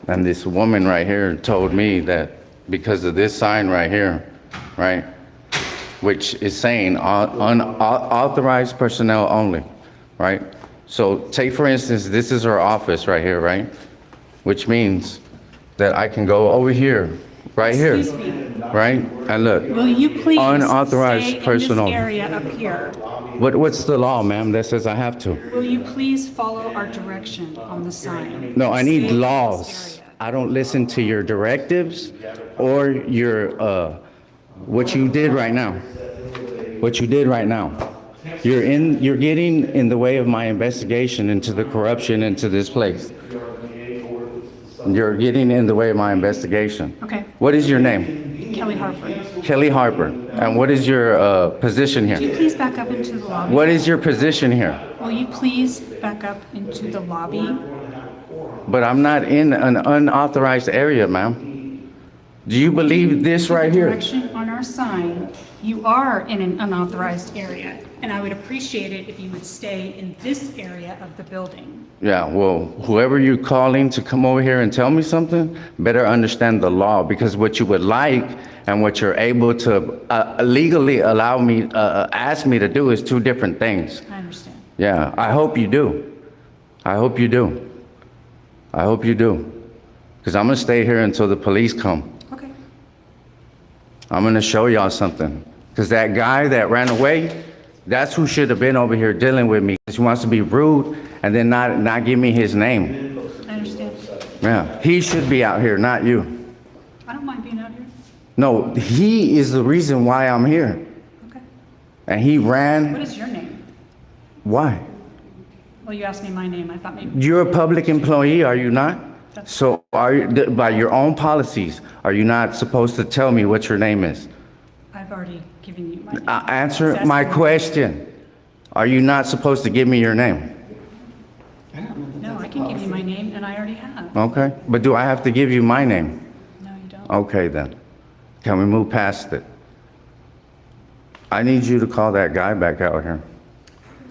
And this woman right here told me that because of this sign right here, right, which is saying unauthorized personnel only, right? So take, for instance, this is her office right here, right? Which means that I can go over here, right here, Excuse me. right? And look, Will you please unauthorized stay in personnel. this area up here? What's the law, ma'am, that says I have to? Will you please follow our direction on the sign? No, I Stay need in this laws. area. I don't listen to your directives or your, what you did right now. What you did right now. You're getting in the way of my investigation into the corruption into this place. You're getting in the way of my investigation. Okay. What is your name? Kelly Harper. Kelly Harper. And what is your position Will you here? please back up into the lobby? What is your position here? Will you please back up into the lobby? But I'm not in an unauthorized area, ma'am. Do you believe this right here? Direction on our sign, you are in an unauthorized area, and I would appreciate it if you would stay in this area of the building. Yeah, well, whoever you're calling to come over here and tell me something, better understand the law, because what you would like and what you're able to legally allow me, ask me to do is two different things. I understand. Yeah, I hope you do. I hope you do. I hope you do. Because I'm going to stay here until the police come. Okay. I'm going to show y'all something. Because that guy that ran away, that's who should have been over here dealing with me. He wants to be rude and then not give me his name. I understand. Yeah, he should be out here, not you. I don't mind being out here. No, he is the reason why I'm here. Okay. And he What ran. is your name? Why? Well, you asked me my name. I thought maybe. You're a public employee, are you not? So are you, by your own policies, are you not supposed to tell me what your name is? I've already given you my name. Answer Just my asking- question. Are you not supposed to give me your name? No, I can give you my name, and I already have. Okay, but do I have to give you my name? No, you don't. Okay then. Can we move past it? I need you to call that guy back out here.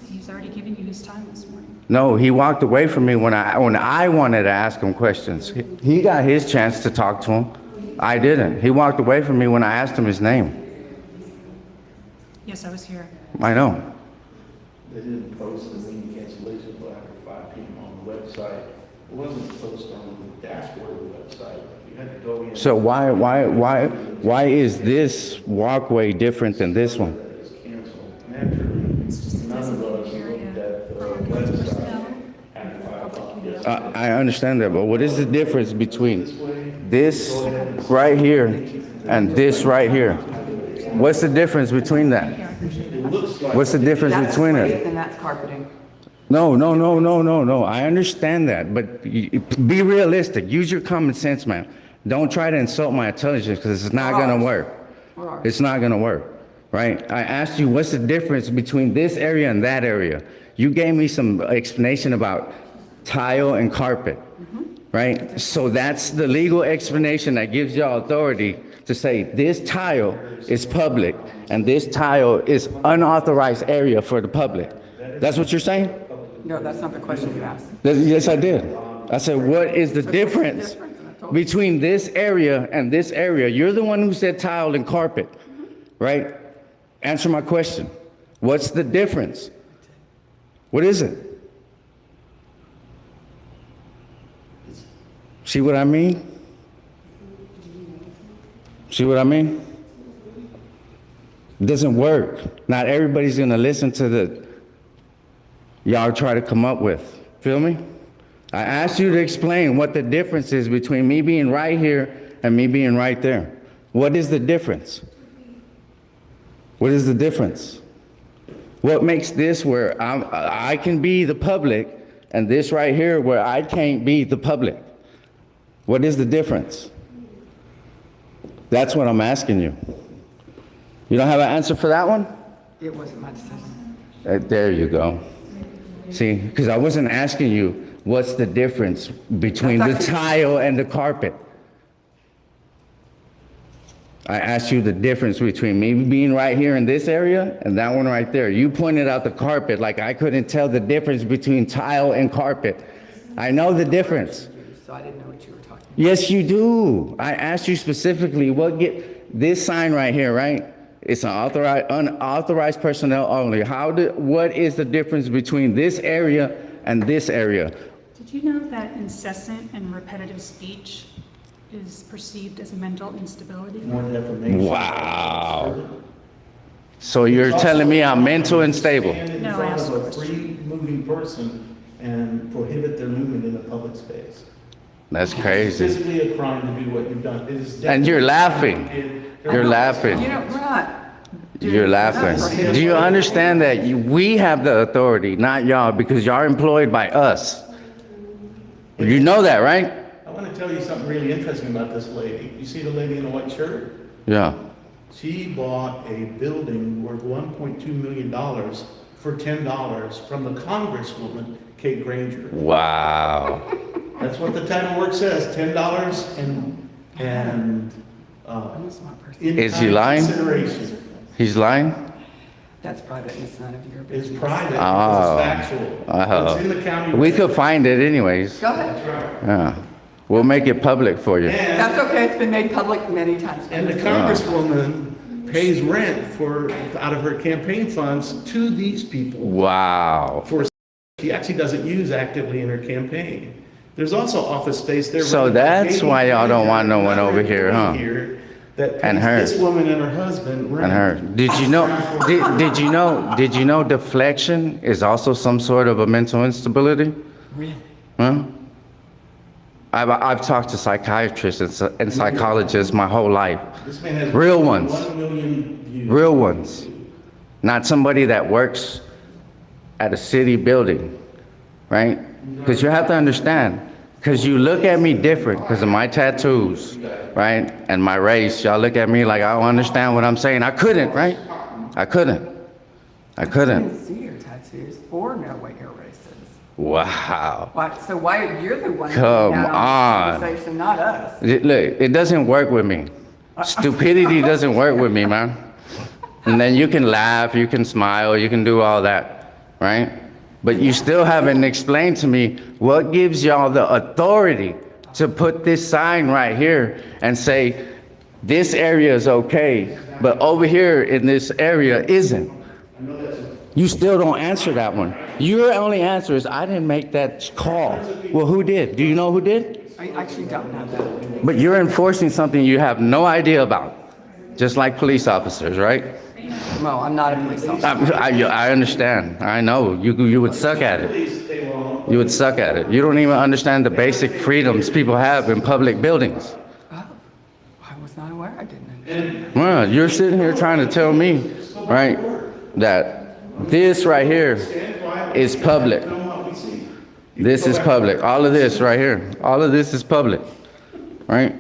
He's already given you his time this morning. No, he walked away from me when I wanted to ask him questions. He got his chance to talk to him. I didn't. He walked away from me when I asked him his name. Yes, I was here. I know. They didn't post the lien cancellation until after 5 p.m. on the website. It wasn't posted on the dashboard of the website. You had to go in. So why is this walkway different than this one? It was canceled. Naturally, It's just a none of us designated area looked at the for unauthorized personnel. website after 5 o'clock yesterday. I understand that, but what is the difference between this right here and this right here? What's the difference between that? What's the difference That's between slate it? and that's carpeting. No. I understand that, but be realistic. Use your common sense, man. Don't try to insult my intelligence because it's not going to work. It's not going to work, right? I asked you, what's the difference between this area and that area? You gave me some explanation about tile and carpet, right? So that's the legal explanation that gives y'all authority to say this tile is public and this tile is unauthorized area for the public. That's what you're saying? No, that's not the question you asked. Yes, I did. I said, what is the difference between this area and this area? You're the one who said tile and carpet, right? Answer my question. What's the difference? What is it? See what I mean? See what I mean? It doesn't work. Not everybody's gonna listen to the y'all try to come up with. Feel me? I asked you to explain what the difference is between me being right here and me being right there. What is the difference? What is the difference? What makes this where I can be the public and this right here where I can't be the public? What is the difference? That's what I'm asking you. You don't have an answer for that one? It wasn't my decision. There you go. See, because I wasn't asking you what's the difference between the That's actually- tile and the carpet. I asked you the difference between me being right here in this area and that one right there. You pointed out the carpet like I couldn't tell the difference between tile and carpet. I know the difference. So I didn't know what you were talking Yes, you do. I asked you specifically, this sign right here, right? It's an unauthorized personnel only. What is the difference between this area and this area? Did you know that incessant and repetitive speech is perceived as mental instability? More defamation. Wow. So you're telling me I'm mental unstable? Stand in No, I front asked of a a question. free moving person and prohibit their movement in a public space. That's It's crazy. physically a crime to do what you've done. It is And you're laughing. You're laughing. You know, we're not. You're laughing. Do you understand that we have the authority, not y'all, because y'all are employed by us? You know that, right? I want to tell you something really interesting about this lady. You see the lady in the white shirt? Yeah. She bought a building worth $1.2 million for $10 from the Congresswoman, Kate Granger. Wow. That's what the title work says, $10 and I'm a smart person. Is he lying? Consideration. He's lying? That's private and it's none of your It's business. private, Oh. because it's factual. Oh. It's in the county. We record. could find it anyways. Go ahead. That's right. Yeah. We'll make it public for you. And, That's okay. It's been made public many times. and the Congresswoman pays rent out of her campaign funds to these people. Wow. She actually doesn't use actively in her campaign. There's also office space there. So that's why y'all don't want no one over here, huh? That And pays her. this woman and her husband rent. And her. Did you know deflection is also some sort of a mental instability? Really? Huh? I've talked to psychiatrists and psychologists my whole life. This man has Real ones. 1 million views. Real ones. Not somebody that works at a city building, right? Because you have to understand, because you look at me different because of my tattoos, right? And my race. Y'all look at me like I don't understand what I'm saying. I couldn't, right? I couldn't. I didn't see your tattoos or know what your race is. Wow. Why, so why, you're the one Come down on. the conversation, not us. Look, it doesn't work with me. Stupidity doesn't work with me, man. And then you can laugh, you can smile, you can do all that, right? But you still haven't explained to me what gives y'all the authority to put this sign right here and say, this area is okay, but over here in this area isn't. You still don't answer that one. Your only answer is, I didn't make that call. Well, who did? Do you know who did? I actually don't know that. But you're enforcing something you have no idea about, just like police officers, right? Well, I'm not a police officer. I understand. I know. You would suck at it. You would suck at it. You don't even understand the basic freedoms people have in public buildings. Oh, I was not aware. I didn't understand. Well, you're sitting here trying to tell me, right, that this right here is public. This is public. All of this right here. All of this is public, right?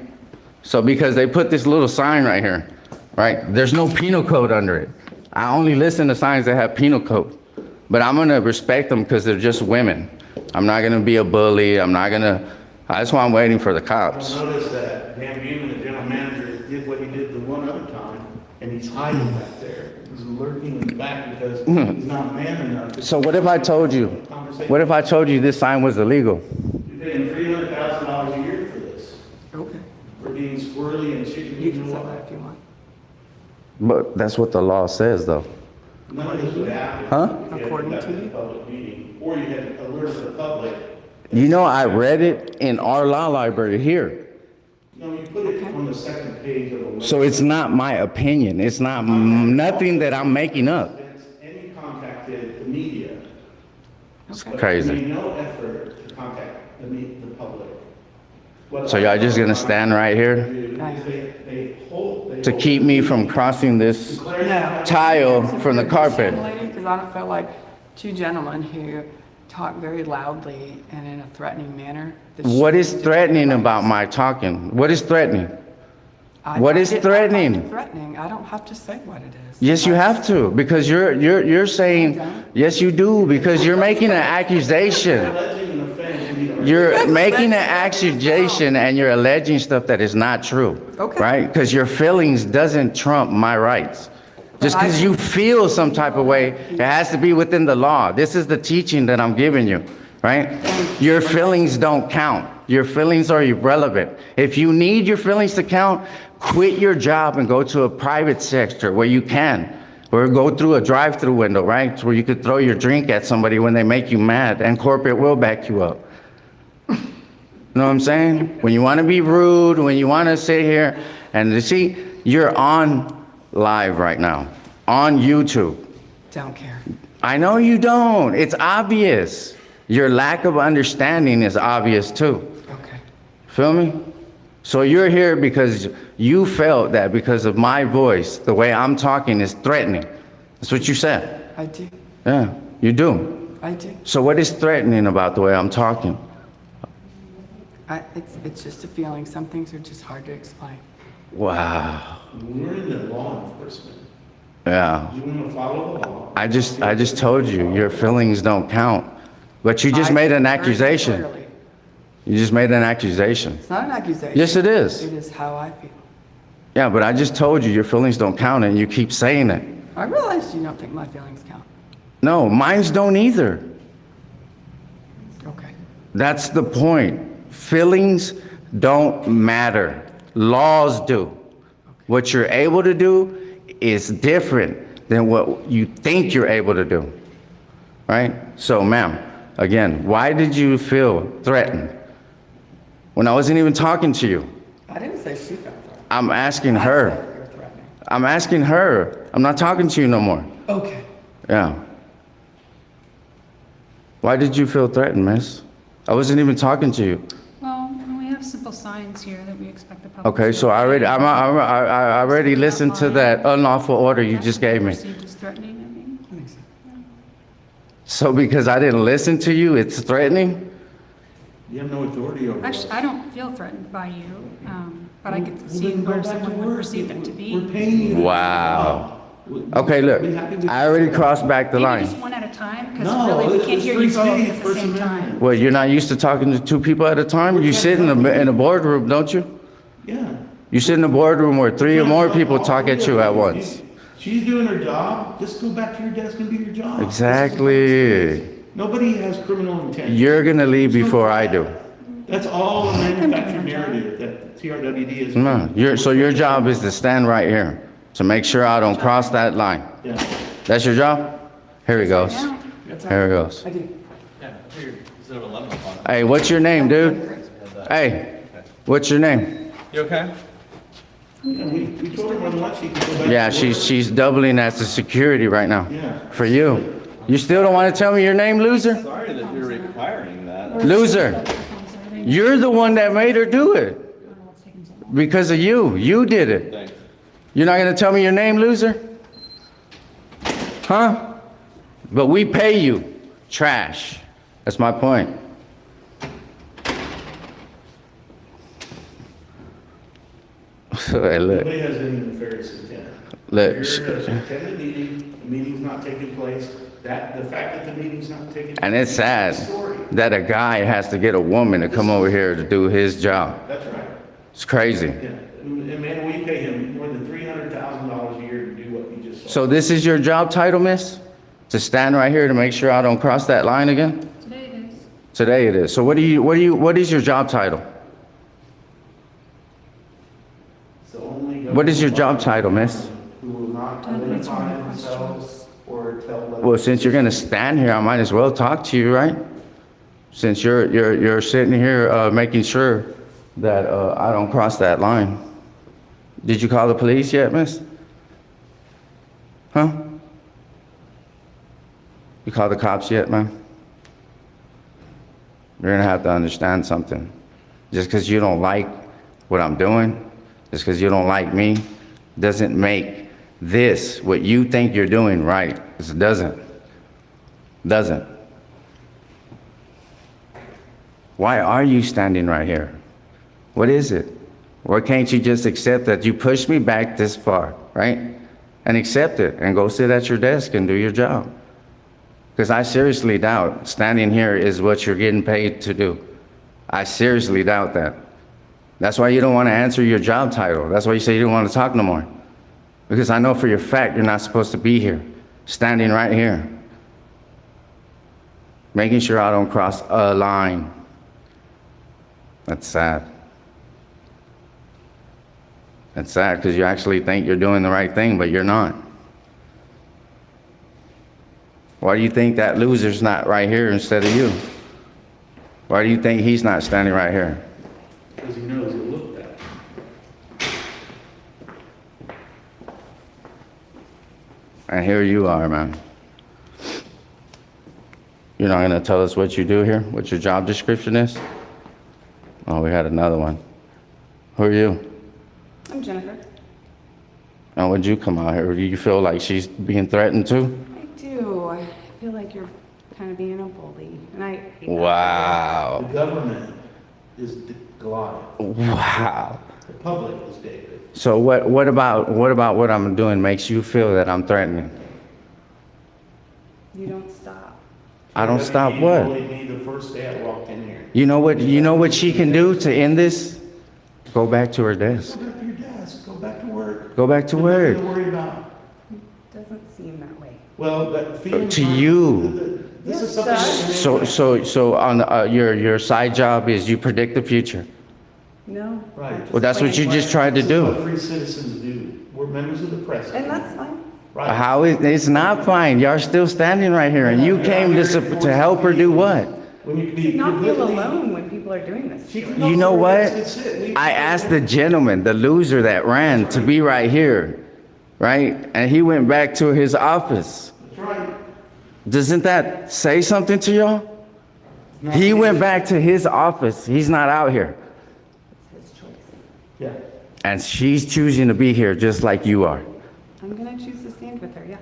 So because they put this little sign right here, right? There's no penal code under it. I only listen to signs that have penal code. But I'm gonna respect them because they're just women. I'm not gonna be a bully. That's why I'm waiting for the cops. Notice that Van Buren, the general manager, did what he did the one other time, and he's hiding back there. He's lurking in the back because he's not man enough. to- So what if I told you this sign was illegal? You're paying $300,000 a year for this, Okay. for being squirrely and chicken. You can say that if you want. But that's what the law says, though. None of this would happen. Huh? if you According had to conducted you? a public meeting, or you had alerted the public. You know, I read it in our law library here. No, you put it on the second page of a. So it's not my opinion. It's not nothing that I'm making up. Any contacted the media. It's But crazy. made no effort to contact the public. What So y'all just gonna stand right here They hold. to keep me from crossing this No. tile from the carpet? Because I don't feel like two gentlemen who talk very loudly and in a threatening manner. that What should is be threatening discussed. about my talking? What is threatening? I what is find it threatening? Threatening. I don't have to say what it is. Yes, you have to, because you're saying, yes, you do, because you're making an accusation. Alleging an offense, you need to- You're making an accusation and you're alleging stuff that is not true, Okay. right? Because your feelings doesn't trump my rights. Just But I- because you feel some type of way, it has to be within the law. This is the teaching that I'm giving you, right? Your feelings don't count. Your feelings are irrelevant. If you need your feelings to count, quit your job and go to a private sector where you can. Or go through a drive-through window, right? Where you could throw your drink at somebody when they make you mad, and corporate will back you up. You know what I'm saying? When you want to be rude, when you want to sit here, and you see, you're on live right now, on YouTube. Don't care. I know you don't. It's obvious. Your lack of understanding is obvious too. Okay. Feel me? So you're here because you felt that because of my voice, the way I'm talking is threatening. That's what you said. I do. Yeah, you do. I do. So what is threatening about the way I'm talking? It's just a feeling. Some things are just hard to explain. Wow. We're in the law enforcement. Yeah. You want to follow the law. I just told you, your feelings don't count. But you just made an I heard it accusation. clearly. You just made an accusation. It's not an accusation. Yes, it is. It is how I feel. Yeah, but I just told you your feelings don't count and you keep saying it. I realize you don't think my feelings count. No, mines don't either. Okay. That's the point. Feelings don't matter. Laws do. What you're able to do is different than what you think you're able to do. Right? So, ma'am, again, why did you feel threatened when I wasn't even talking to you? I didn't say she felt threatened. I'm asking I her. said you're threatening. I'm asking her. I'm not talking to you no more. Okay. Yeah. Why did you feel threatened, miss? I wasn't even talking to you. Well, we have simple signs here that we expect the public. Okay, to so I obey. already listened to that unlawful order you just gave me. Perceived as threatening, I mean. I think so. So because I didn't listen to you, it's threatening? You have no authority over us. Actually, I don't feel threatened by you, but I could Well, see then go where back to someone would work. perceive it to We're be. paying you. to do Wow. the job. Okay, look, Be happy with- I already crossed back the Maybe just line. one at a time, because No, really, we can't it's hear free you both speech, at the First same time. Amendment. Well, you're not used to talking to two people at a time? You sit in a boardroom, don't you? Yeah. You sit in a boardroom where three or more people talk at you at once. She's doing her job, just go back to your desk and do your job. Exactly. Nobody has criminal intent. You're gonna leave before I do. That's all a manufactured narrative that TRWD is. No, so your job is to stand right here, to make sure I don't cross that line. Yeah. That's your job? Here he goes. Yeah. Here he goes. I do. Yeah, figured instead of 11 o'clock. Hey, what's your name, dude? Hey, what's your name? You okay? Yeah, we told her more than once she could go back. Yeah, to work. she's doubling as the security right now. Yeah. For you. You still don't want to tell me your name, loser? Sorry that you're requiring that. Loser. You're the one that made her do it. Because of you. You did it. Thanks. You're not going to tell me your name, loser? Huh? But we pay you. Trash. That's my point. Hey, look. Nobody has any nefarious intent. Look, You're to attend the meeting, the meeting's not taking place, the fact that the meeting's not taking place. And it's sad that a guy has to get a woman to come over here to do his job. That's right. It's crazy. Yeah, and man, we pay him more than $300,000 a year to do what you just saw. So this is your job title, miss? To stand right here to make sure I don't cross that line again? Today it is. Today it is. So what is your job title? It's the only What is your job title, miss? who will not identify themselves or tell others. Well, since you're gonna stand here, I might as well talk to you, right? Since you're sitting here, making sure that, I don't cross that line. Did you call the police yet, miss? Huh? You called the cops yet, man? You're gonna have to understand something. Just because you don't like what I'm doing, just because you don't like me, doesn't make this, what you think you're doing, right. It doesn't. Doesn't. Why are you standing right here? What is it? Why can't you just accept that you pushed me back this far, right? And accept it and go sit at your desk and do your job. Because I seriously doubt standing here is what you're getting paid to do. I seriously doubt that. That's why you don't want to answer your job title. That's why you say you don't want to talk no more. Because I know for your fact you're not supposed to be here, standing right here, making sure I don't cross a line. That's sad. That's sad because you actually think you're doing the right thing, but you're not. Why do you think that loser's not right here instead of you? Why do you think he's not standing right here? Because he knows he'll look bad. And here you are, man. You're not gonna tell us what you do here, what your job description is? Oh, we had another one. Who are you? I'm Jennifer. And when'd you come out here? Do you feel like she's being threatened too? I do. I feel like you're kind of being a bully, and I hate that. Wow. The government is Goliath. Wow. The public is David. So what about what I'm doing makes you feel that I'm threatening? You don't stop. I don't stop You what? bullied me the first day I walked in here. You know what she can do to end this? Go back to her desk. Go back to your desk. Go back to work. Go back to There's work. nothing to worry about. Doesn't seem that way. Well, that feeling. To you. This is Yes, something. So on your side job is you predict the future. No. Right. Well, that's what you just tried to This is what do. free citizens do. We're members of the press. And that's fine. Right. How is it's not fine? Y'all still standing right here, and you came to help her do what? When you can To be not feel completely- alone when people are doing this. to you. You know what? That's it. I asked the gentleman, the loser that ran, to be right here, right? And he went back to his office. That's right. Doesn't that say something to y'all? He went back to his office. He's not out here. It's his choice. Yeah. And she's choosing to be here just like you are. I'm gonna choose to stand with her, yeah.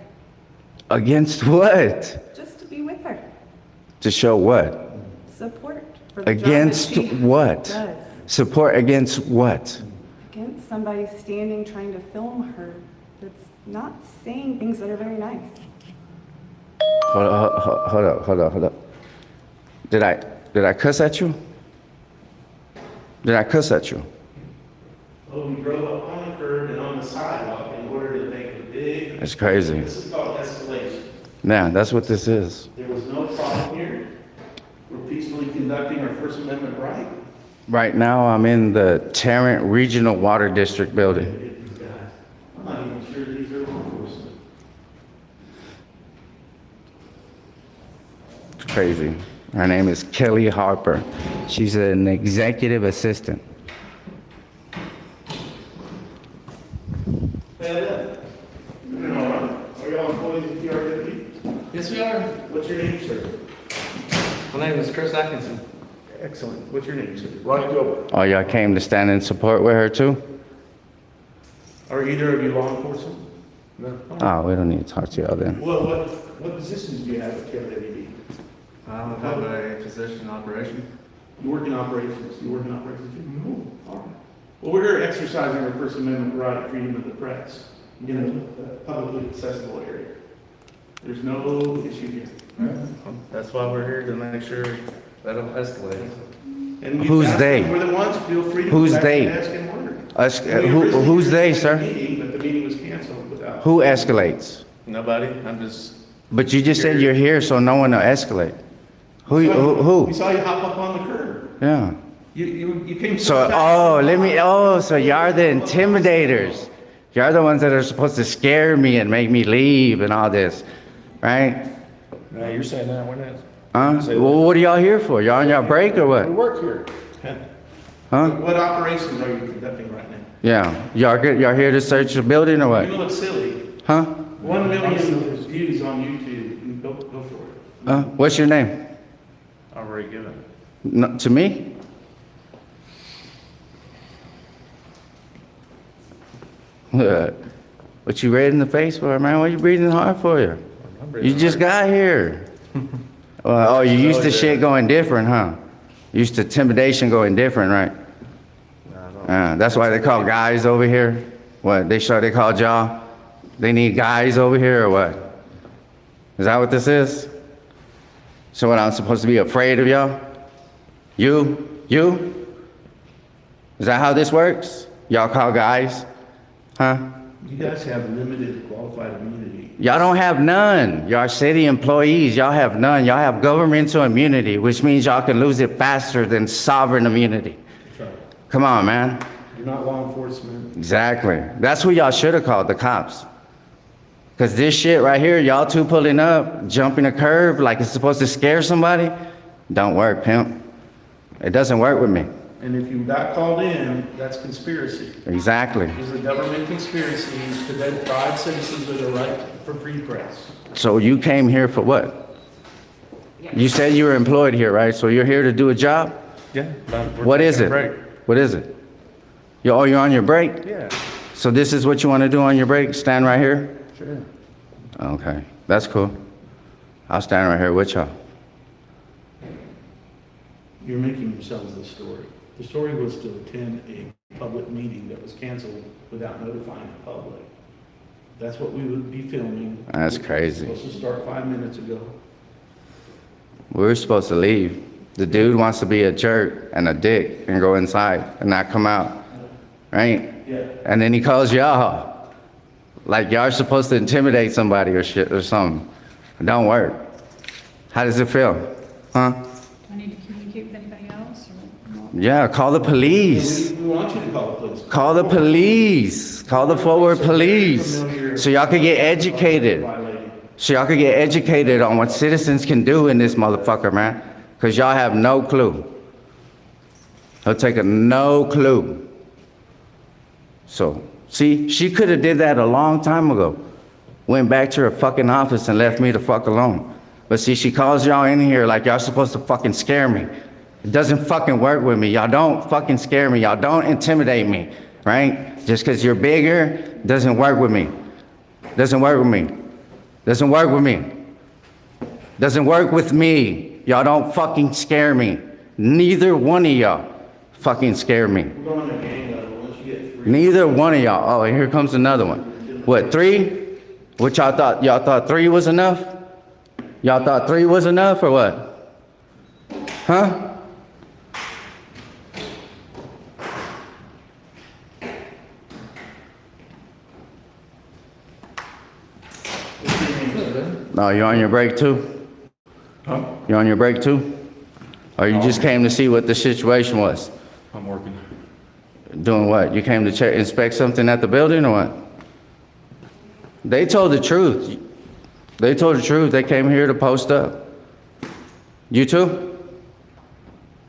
Against what? Just to be with her. To show what? Support for the Against job that she what? does. Support against what? Against somebody standing trying to film her that's not saying things that are very nice. Hold up. Did I cuss at you? Did I cuss at you? Oh, we drove up on the curb and on the sidewalk in order to make a big. It's crazy. This is called escalation. Yeah, that's what this is. There was no problem here. We're peacefully conducting our First Amendment right. Right now, I'm in the Tarrant Regional Water District building. Get these guys. I'm not even sure these are law enforcement. It's crazy. Her name is Kelly Harper. She's an executive assistant. Are y'all employees of TRW? Yes, we are. What's your name, sir? My name is Chris Atkinson. Excellent. What's your name, sir? Ronnie Gilbert. Oh, y'all came to stand in support with her too? Are either of you law enforcement? No. Oh, we don't need to talk to y'all then. Well, what positions do you have at TRWD? I have a position in operation. You work in operations. You work in operations? Cool. All right. Well, we're here exercising our First Amendment right, freedom of the press, in a publicly accessible area. There's no issue here. That's why we're here, to make sure that don't escalate. And we Who's asked they? them, we're the ones, feel free to. Who's go back to they? the desk and order. Us, We originally who's they, had a sir? meeting, but the meeting was canceled without. Who escalates? Nobody, I'm just, But you just said you're here so no one will escalate. We Who? saw you hop up on the curb. Yeah. You came. So, so y'all the intimidators. Y'all the ones that are supposed to scare me and make me leave and all this, right? No, you're saying that, we're not. Huh? Well, what are y'all here for? Y'all on your break or We what? work here. Huh? What operations are you conducting right now? Yeah. Y'all here to search the building or You what? look silly. Huh? 1 million views on YouTube. Go for it. What's your name? I've already given. No, to me? What you red in the face for, man? What you breathing hard for you? You just got here. Oh, you used to shit going different, huh? Used to intimidation going different, right? That's why they call guys over here. What, they called y'all? They need guys over here or what? Is that what this is? So what, I'm supposed to be afraid of y'all? You? Is that how this works? Y'all call guys? Huh? You guys have limited qualified immunity. Y'all don't have none. Y'all city employees, y'all have none. Y'all have governmental immunity, which means y'all can lose it faster than sovereign immunity. Come on, man. You're not law enforcement. Exactly. That's who y'all should have called, the cops. Because this shit right here, y'all two pulling up, jumping a curve like it's supposed to scare somebody, don't work, pimp. It doesn't work with me. And if you got called in, that's conspiracy. Exactly. It's a government conspiracy to deprive citizens of the right for free press. So you came here for what? You said you were employed here, right? So you're here to do a job? Yeah. What is it? What is it? You're on your break? Yeah. So this is what you want to do on your break? Stand right here? Sure. Okay, that's cool. I'll stand right here with y'all. You're making yourselves the story. The story was to attend a public meeting that was canceled without notifying the public. That's what we would be filming. That's crazy. Supposed to start 5 minutes ago. We were supposed to leave. The dude wants to be a jerk and a dick and go inside and not come out, right? Yeah. And then he calls y'all. Like y'all are supposed to intimidate somebody or shit or something. It don't work. How does it feel? Huh? Do I need to communicate with anybody else or what? Yeah, call the police. We want you to call the police. Call the police. Call the forward police. So y'all could get educated. So y'all could get educated on what citizens can do in this motherfucker, man. Because y'all have no clue. He'll take a no clue. So, see, she could have did that a long time ago. Went back to her fucking office and left me the fuck alone. But see, she calls y'all in here like y'all supposed to fucking scare me. It doesn't fucking work with me. Y'all don't fucking scare me. Y'all don't intimidate me, right? Just because you're bigger doesn't work with me. Doesn't work with me. Doesn't work with me. Doesn't work with me. Y'all don't fucking scare me. Neither one of y'all fucking scare me. We're going to gang level. Once you get 3. Neither one of y'all. Oh, here comes another one. What, 3? What y'all thought? Y'all thought 3 was enough? Y'all thought 3 was enough or what? Huh? No, you on your break too? Huh? You on your break too? Or you just came to see what the situation was? I'm working. Doing what? You came to check, inspect something at the building or what? They told the truth. They told the truth. They came here to post up. You too?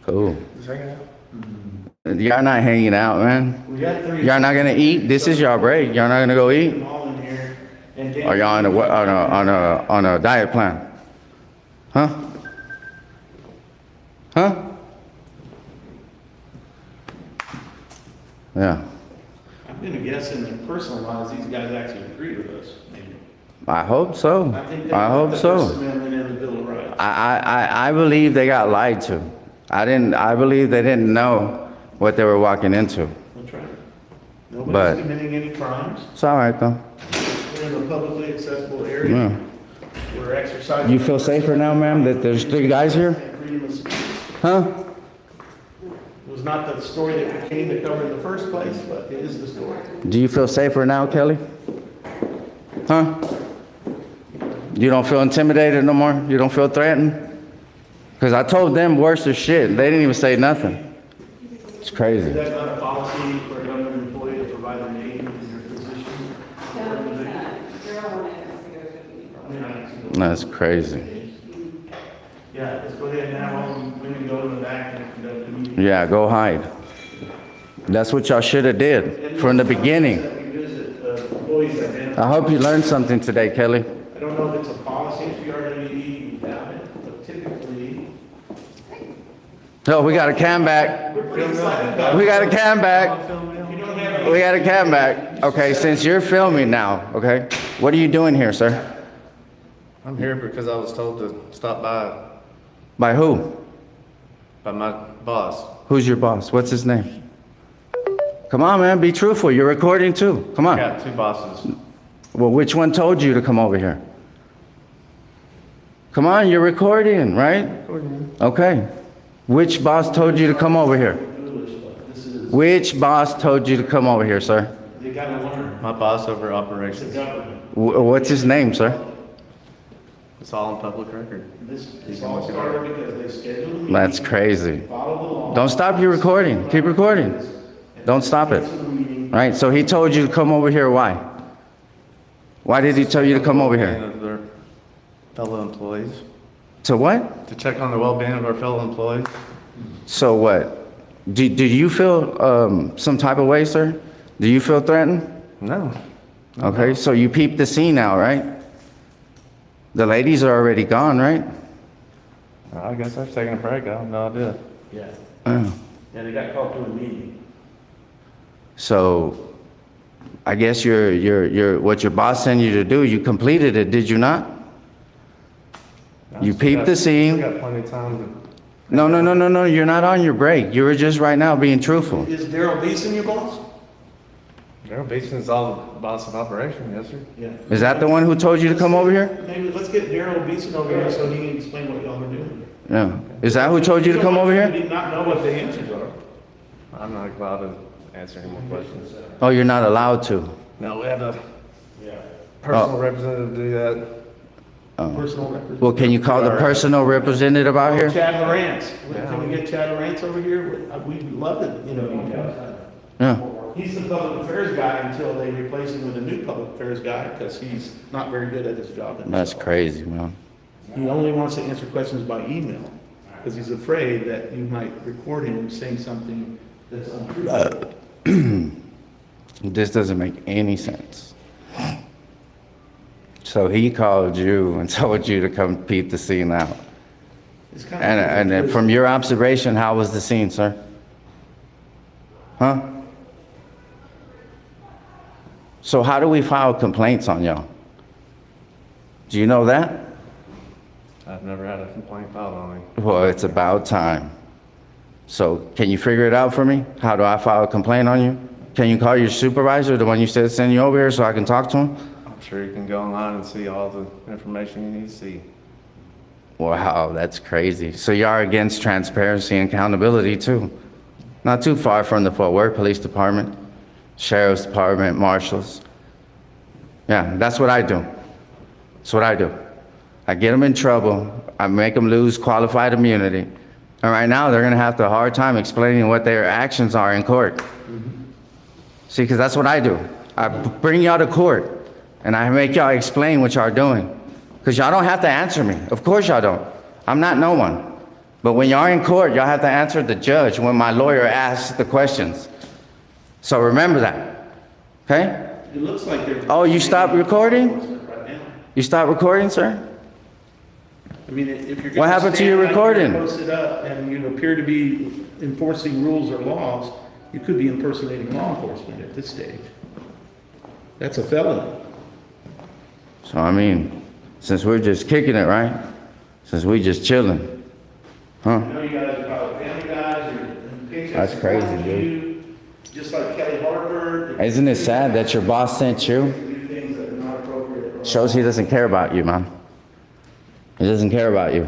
Cool. Just hanging out. Y'all not hanging out, man. We got 3. Y'all not gonna eat? This is y'all break. Y'all not gonna go eat? Them all in here. And then- Or y'all on a diet plan? Huh? Huh? Yeah. I'm gonna guess in their personal lives, these guys actually agree with us, maybe. I hope so. I think I hope the First so. Amendment and the Bill of Rights. I believe they got lied to. I believe they didn't know what they were walking into. That's right. But- Nobody's committing any crimes. It's all right though. We're in a publicly accessible area. Yeah. We're exercising. You feel safer now, ma'am, that there's 3 guys here? Freedom of speech. Huh? It was not the story that we came to cover in the first place, but it is the story. Do you feel safer now, Kelly? Huh? You don't feel intimidated no more? You don't feel threatened? Because I told them worse of shit. They didn't even say nothing. It's crazy. Is that not a policy for a government employee to provide a name in your position? That's crazy. Yeah, let's go ahead now. We can go to the back and conduct the meeting. Yeah, go hide. That's what y'all should have did from the beginning. That we visit, employees identify. I hope you learned something today, Kelly. I don't know if it's a policy if you already eat without it, but typically. Oh, we got a cam back. We're pretty excited about it. We got a cam back. If you don't have any- We got a cam back. Okay, since you're filming now, okay, what are you doing here, sir? I'm here because I was told to stop By who? by my boss. Who's your boss? What's his name? Come on, man, be truthful. You're recording too. Come I on. got 2 bosses. Well, which one told you to come over here? Come on, you're recording, right? Okay. Which boss told you to come over here? This is, Which boss told you to come over here, sir? they gotta learn. My boss over It's a operations. government. What's his name, sir? It's all on public record. This all started because they scheduled a meeting. That's crazy. Follow the law. Don't stop your recording. Keep recording. Don't stop it. Cancel the meeting. Right? So he told you to come over here. Why? Why did he tell you to come over Well-being here? of their fellow employees. To what? To check on the well-being of our fellow employees. So what? Do you feel some type of way, sir? Do you feel threatened? No. Okay, so you peeped the scene out, right? The ladies are already gone, right? I guess I've taken a break. I have no idea. Yeah, Oh. yeah, they got called to a meeting. So I guess what your boss sent you to do, you completed it, did you not? You peeped the We scene. got plenty of time to. No, you're not on your break. You were just right now being truthful. Is Daryl Beeson your boss? Daryl Beeson is all the boss of operation, yes, sir. Yeah. Is that the one who told you to come over here? Maybe let's get Daryl Beeson over here so he can explain what y'all are doing. Yeah. Is that who told you to come over You here? did not know what the answers are. I'm not allowed to answer any more questions. Oh, you're not allowed to. No, we had a personal representative do that. Personal record. Well, can you call the personal representative out here? Chad Lawrence. Can we get Chad Lawrence over here? We'd love it, you know. Yeah. He's the public affairs guy until they replace him with a new public affairs guy because he's not very good at his job. That's crazy, man. He only wants to answer questions by email because he's afraid that you might record him saying something that's untrue. This doesn't make any sense. So he called you and told you to come peep the scene out. It's kind And then from your observation, how was the scene, sir? Huh? So how do we file complaints on y'all? Do you know that? I've never had a complaint filed on me. Well, it's about time. So can you figure it out for me? How do I file a complaint on you? Can you call your supervisor, the one you said send you over here, so I can talk to him? I'm sure you can go online and see all the information you need to see. Wow, that's crazy. So you are against transparency and accountability too. Not too far from the Fort Worth Police Department, Sheriff's Department, Marshals. Yeah, that's what I do. That's what I do. I get them in trouble. I make them lose qualified immunity. And right now, they're gonna have a hard time explaining what their actions are in court. See, because that's what I do. I bring y'all to court, and I make y'all explain what y'all are doing. Because y'all don't have to answer me. Of course y'all don't. I'm not no one. But when y'all are in court, y'all have to answer the judge when my lawyer asks the questions. So remember that, okay? It looks like they're. Oh, you stopped recording? Right now. You stopped recording, sir? I mean, if you're. What happened to your gonna stand out here and recording? Post it up and you appear to be enforcing rules or laws, you could be impersonating law enforcement at this stage. That's a felony. So I mean, since we're just kicking it, right? Since we just chilling, huh? I know you guys are probably family guys, or paychecks. That's crazy, are dude. you, just like Kelly Harper. Isn't it sad that your boss sent you? Do things that are not appropriate. Shows he doesn't care about you, man. He doesn't care about you.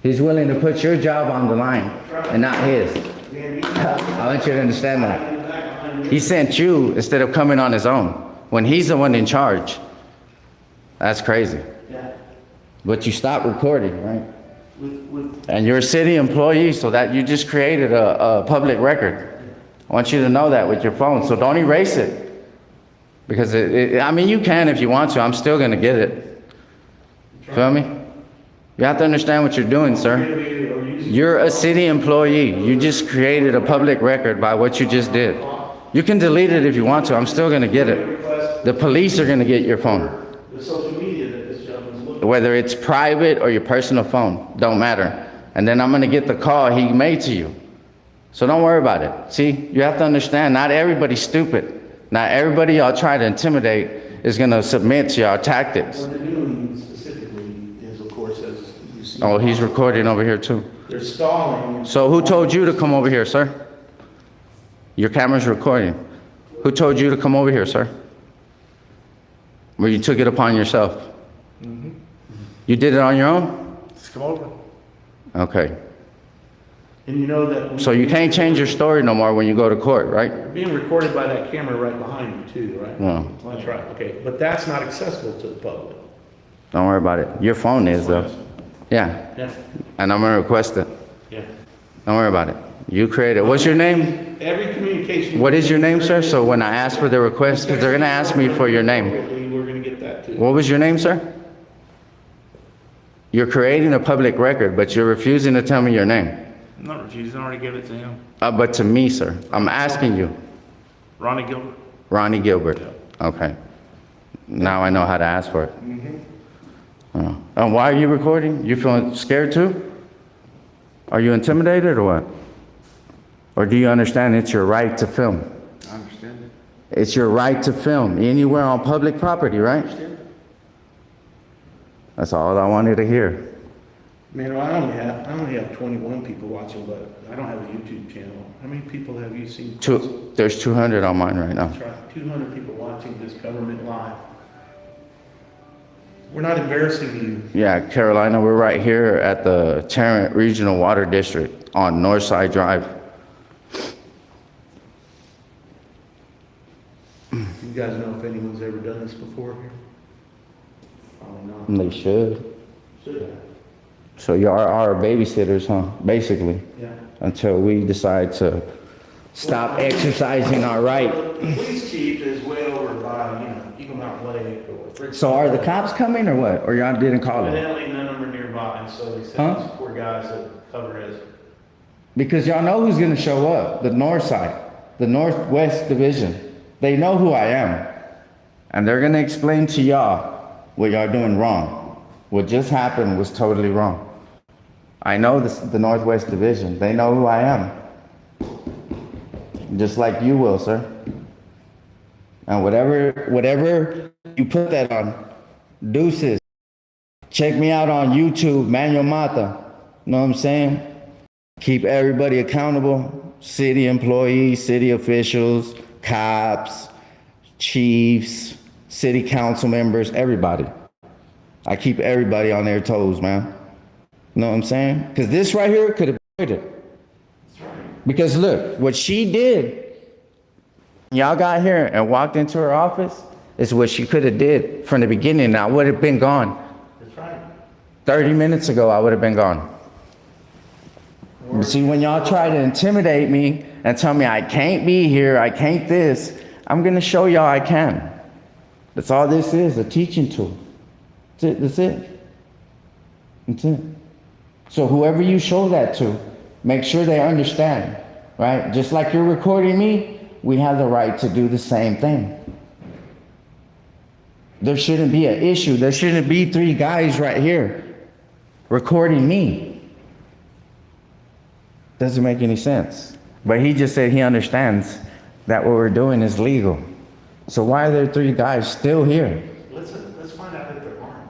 He's willing to put your job on the line and not his. I want you to understand that. He sent you instead of coming on his own when he's the one in charge. That's crazy. Yeah. But you stopped recording, right? With, And you're a city employee, so that you just created a public record. I want you to know that with your phone, so don't erase it. Because I mean, you can if you want to. I'm still gonna get it. Feel me? You have to understand what you're doing, sir. You're a city employee. You just created a public record by what you just did. You can delete it if you want to. I'm still gonna get it. The police are gonna get your phone. the social media that this gentleman's looking Whether it's private or your personal phone, don't matter. And then I'm gonna get the call he made to you. So don't worry about it. See, you have to understand, not everybody's stupid. Not everybody y'all try to intimidate is gonna submit to y'all tactics. What they're doing specifically is, of course, as you see. Oh, he's recording over here too. They're stalling. So who told you to come over here, sir? Your camera's recording. Who told you to come over here, sir? Or you took it upon yourself? You did it on your own? Just come over. Okay. And you know that. So you can't change your story no more when you go to court, right? You're being recorded by that camera right behind you too, right? No. That's right, okay. But that's not accessible to the public. Don't worry about it. Your phone is though. Yeah, Yeah, and I'm gonna request it. yeah. Don't worry about it. You create it. What's your name? Every communication. What is your name, sir? So when I ask for the request, because they're gonna ask me for your name. We're gonna get that too. What was your name, sir? You're creating a public record, but you're refusing to tell me your name. I'm not refusing, I already gave it to him. But to me, sir, I'm asking you. Ronnie Gilbert. Ronnie Gilbert. Okay. Now I know how to ask for it. And why are you recording? You feeling scared too? Are you intimidated or what? Or do you understand it's your right to film? I understand it. It's your right to film anywhere on public property, right? That's all I wanted to hear. Man, I only have 21 people watching, but I don't have a YouTube channel. How many people have you seen? There's 200 on mine right now. That's right, 200 people watching this government live. We're not embarrassing you. Yeah, Carolina, we're right here at the Tarrant Regional Water District on Northside Drive. You guys know if anyone's ever done this before here? Probably not. They should. Should have. So you are our babysitters, huh? Basically, Yeah. until we decide to stop exercising our right. The police chief is way over by, Eagle Mountain Lake or. So are the cops coming or what? Or y'all didn't call them? Evidently, none of them are nearby, and so they sent Huh? these poor guys that cover his. Because y'all know who's gonna show up, the north side, the Northwest Division. They know who I am. And they're gonna explain to y'all what y'all doing wrong. What just happened was totally wrong. I know this, the Northwest Division. They know who I am. Just like you will, sir. And whatever you put that on, deuces. Check me out on YouTube, Manuel Mata. Know what I'm saying? Keep everybody accountable. City employees, city officials, cops, chiefs, city council members, everybody. I keep everybody on their toes, man. Know what I'm saying? Because this right here could have avoided it. Because look, what she did, y'all got here and walked into her office, is what she could have did from the beginning. And I would have been gone. That's right. 30 minutes ago, I would have been gone. But see, when y'all try to intimidate me and tell me I can't be here, I can't this, I'm gonna show y'all I can. That's all this is, a teaching tool. That's it. That's it. So whoever you show that to, make sure they understand, right? Just like you're recording me, we have the right to do the same thing. There shouldn't be an issue. There shouldn't be 3 guys right here recording me. Doesn't make any sense. But he just said he understands that what we're doing is legal. So why are there 3 guys still here? Let's find out if they're armed.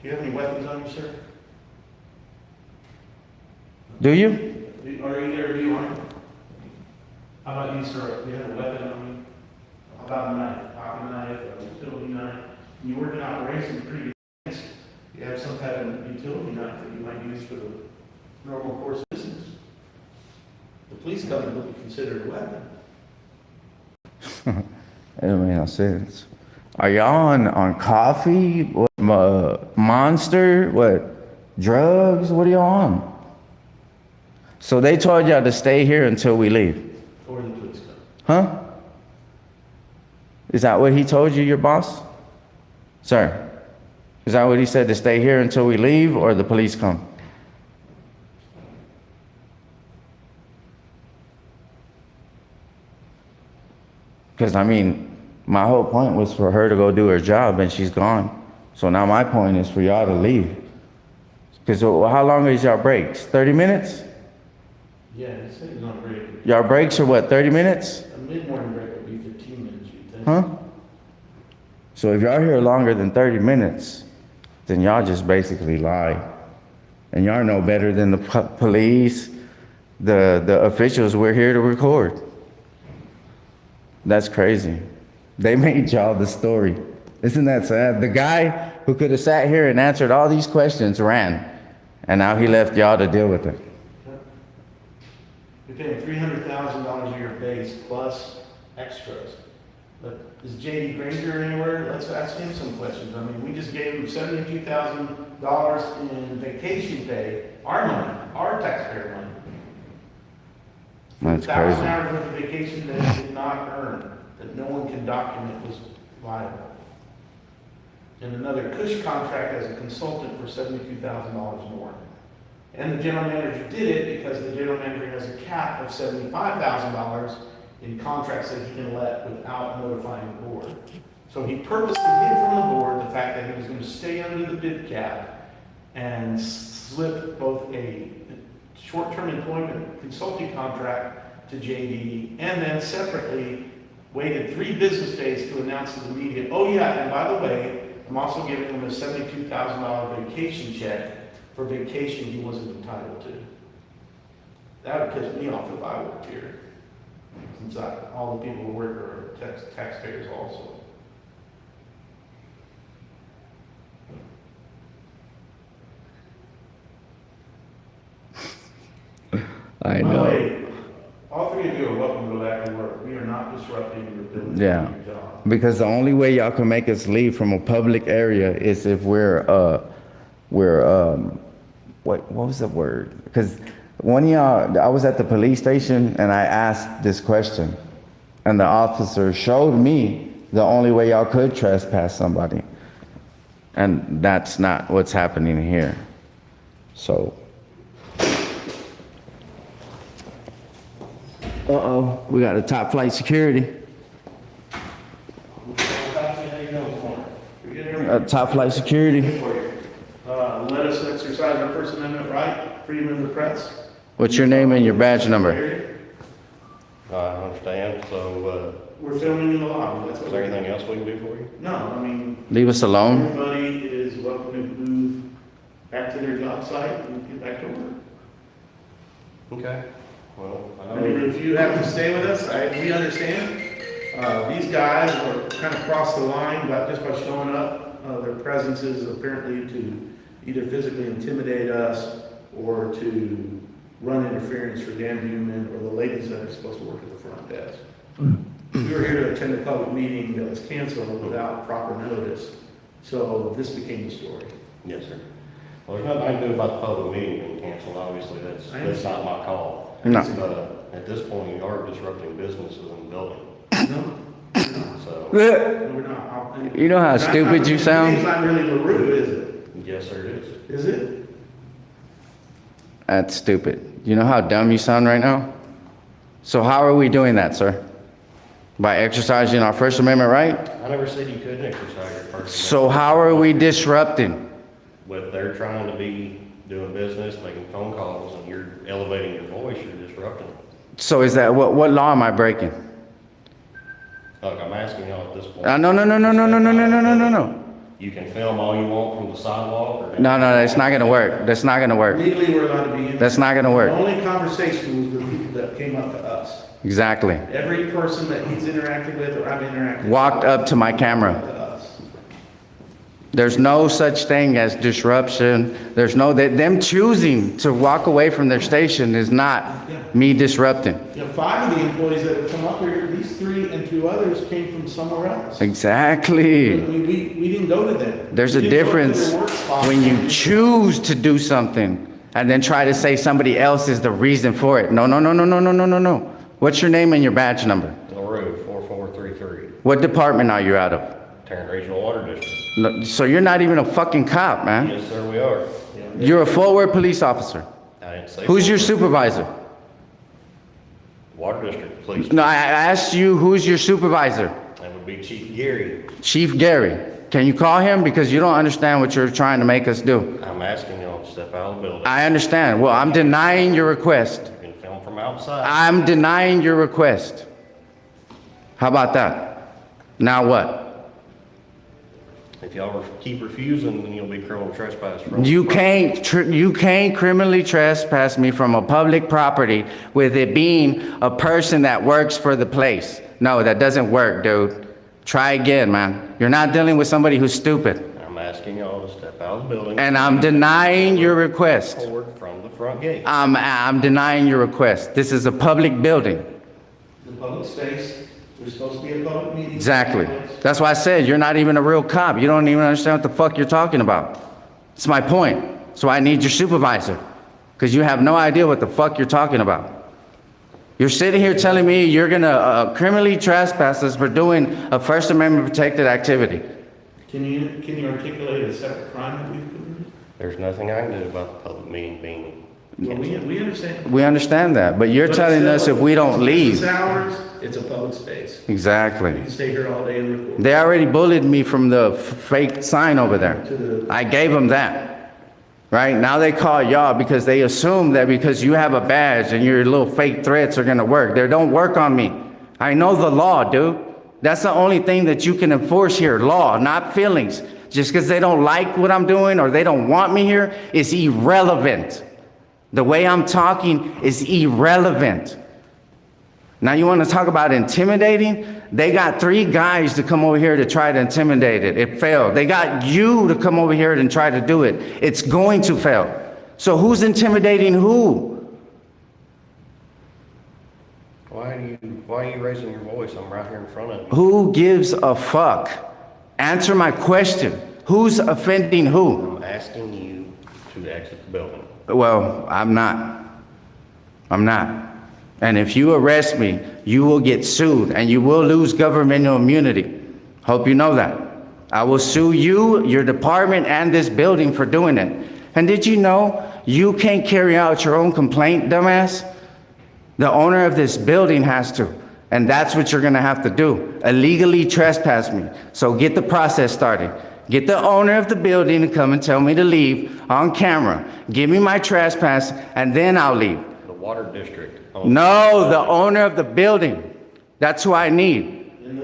Do you have any weapons on you, sir? Do you? Are you armed? How about you, sir? Do you have a weapon on you? How about a knife? Pocket knife, a utility knife? You work in operations pretty good. You have some type of utility knife that you might use for the normal course of business. The police company would be considered a weapon. It don't make no sense. Are y'all on coffee? What, Monster? What, drugs? What are y'all on? So they told y'all to stay here until we leave. Or the police company. Huh? Is that what he told you, your boss? Sir, is that what he said, to stay here until we leave or the police come? Because, I mean, my whole point was for her to go do her job, and she's gone. So now my point is for y'all to leave. Because how long is y'all breaks? 30 minutes? Yeah, he said he's on break. Y'all breaks are what, 30 minutes? A mid-morning break would be 15 minutes, you'd think. Huh? So if y'all here longer than 30 minutes, then y'all just basically lie. And y'all know better than the police, the officials. We're here to record. That's crazy. They made y'all the story. Isn't that sad? The guy who could have sat here and answered all these questions ran. And now he left y'all to deal with it. You're paying $300,000 a year base plus extras. But is J.D. Granger anywhere? Let's ask him some questions. I mean, we just gave him $72,000 in vacation pay, our money, our taxpayer money. That's 1,000 crazy. hours worth of vacation that he did not earn, that no one can document was viable. And another Cush contract as a consultant for $72,000 more. And the general manager did it because the general manager has a cap of $75,000 in contracts that he can let without notifying the board. So he purposely hid from the board the fact that he was going to stay under the bid cap and slip both a short-term employment consulting contract to JD, and then separately waited 3 business days to announce to the media, oh yeah, and by the way, I'm also giving him a $72,000 vacation check for vacation he wasn't entitled to. That would piss me off if I worked here, since all the people who work are taxpayers also. I By the know. way, all 3 of you are welcome to go back and work. We are not disrupting your ability Yeah. to do your job. Because the only way y'all can make us leave from a public area is if what was the word? Because one of y'all, I was at the police station and I asked this question, and the officer showed me the only way y'all could trespass somebody. And that's not what's happening here. So. Uh-oh, we got a top flight security. Top flight security. Let us exercise our First Amendment right, freedom of the press. What's your name and your badge number? I understand, so, We're filming in the lobby, that's is what there we're anything else we can do for you? No, I mean, Leave us alone. everybody is welcome to move back to their job site and get back to work. Okay, well, I mean, if you have to stay with us, we understand. These guys are kind of crossed the line just by showing up. Their presence is apparently to either physically intimidate us or to run interference for Dan Newman or the ladies that are supposed to work at the front desk. We were here to attend a public meeting that was canceled without proper notice, so this became the story. Yes, sir. Well, there's nothing I can do about the public meeting being canceled, obviously, that's not my call. No. But, at this point, you are disrupting businesses in the building, No, so, no, we're not. You know how stupid you sound? It's not really LaRue, is it? yes, sir, it is. Is it? That's stupid. You know how dumb you sound right now? So how are we doing that, sir? By exercising our First Amendment right? I never said you couldn't exercise your First So how are we disrupting? Amendment. But they're trying to be doing business, making phone calls, and you're elevating your voice, you're disrupting. So is that, what law am I breaking? Look, I'm asking y'all at this point. No. You can film all you want from the sidewalk, or. No, that's not gonna work. That's not gonna work. Legally, we're allowed to be in. That's not gonna The work. only conversation was with people that came up to us. Exactly. Every person that he's interacted with or I've interacted with. Walked up to my camera. To us. There's no such thing as disruption. There's no, them choosing to walk away from their station is not me disrupting. You know, 5 of the employees that have come up here, these 3 and 2 others came from somewhere else. Exactly. We didn't go to them. There's a We didn't go to difference their work spot. when you choose to do something and then try to say somebody else is the reason for it. No. What's your name and your badge number? LaRue, 4433, What department are you out of? Tarrant Regional Water District. No, so you're not even a fucking cop, man. Yes, sir, we are. You're a forward police officer. I didn't say. Who's your supervisor? Water District, please. No, I asked you, who's your supervisor? That would be Chief Gary. Chief Gary. Can you call him? Because you don't understand what you're trying to make us do. I'm asking y'all to step out of the building. I understand. Well, I'm denying your request. You can film from outside. I'm denying your request. How about that? Now what? If y'all keep refusing, then you'll be criminal trespass. from- You can't criminally trespass me from a public property with it being a person that works for the place. No, that doesn't work, dude. Try again, man. You're not dealing with somebody who's stupid. I'm asking y'all to step out of the building. And I'm denying your request. Forward from the front gate. I'm denying your request. This is a public building. The public space, There's supposed to be a public meeting. Exactly. That's why I said you're not even a real cop. You don't even understand what the fuck you're talking about. It's my point. So I need your supervisor, because you have no idea what the fuck you're talking about. You're sitting here telling me you're gonna criminally trespass us for doing a First Amendment protected activity. Can you articulate a separate crime that we've committed? There's nothing I can do about the public meeting being Well, we understand. We understand that, but you're But telling us still, if we don't it's leave. business hours, it's a public space. Exactly. You can stay here all day and record. They already bullied me from the fake sign over there. I gave them that. Right? Now they call y'all because they assume that because you have a badge and your little fake threats are gonna work. They don't work on me. I know the law, dude. That's the only thing that you can enforce here, law, not feelings. Just because they don't like what I'm doing or they don't want me here is irrelevant. The way I'm talking is irrelevant. Now you want to talk about intimidating? They got 3 guys to come over here to try to intimidate it. It failed. They got you to come over here and try to do it. It's going to fail. So who's intimidating who? Why are you raising your voice? I'm right here in front of you. Who gives a fuck? Answer my question. Who's offending who? I'm asking you to exit the building. Well, I'm not. I'm not. And if you arrest me, you will get sued and you will lose governmental immunity. Hope you know that. I will sue you, your department, and this building for doing it. And did you know you can't carry out your own complaint, dumbass? The owner of this building has to. And that's what you're gonna have to do. Illegally trespass me. So get the process started. Get the owner of the building to come and tell me to leave on camera. Give me my trespass and then I'll leave. The water district. No, the owner of the building. That's who I need. And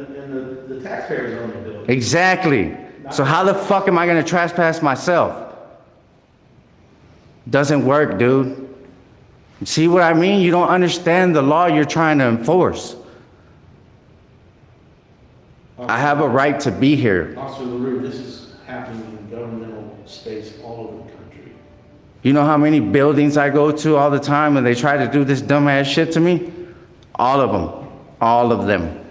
the taxpayers own the building. Exactly. So how the fuck am I gonna trespass myself? Doesn't work, dude. See what I mean? You don't understand the law you're trying to enforce. I have a right to be here. Officer LaRue, this is happening in governmental space all over the country. You know how many buildings I go to all the time and they try to do this dumbass shit to me? All of them. All of them.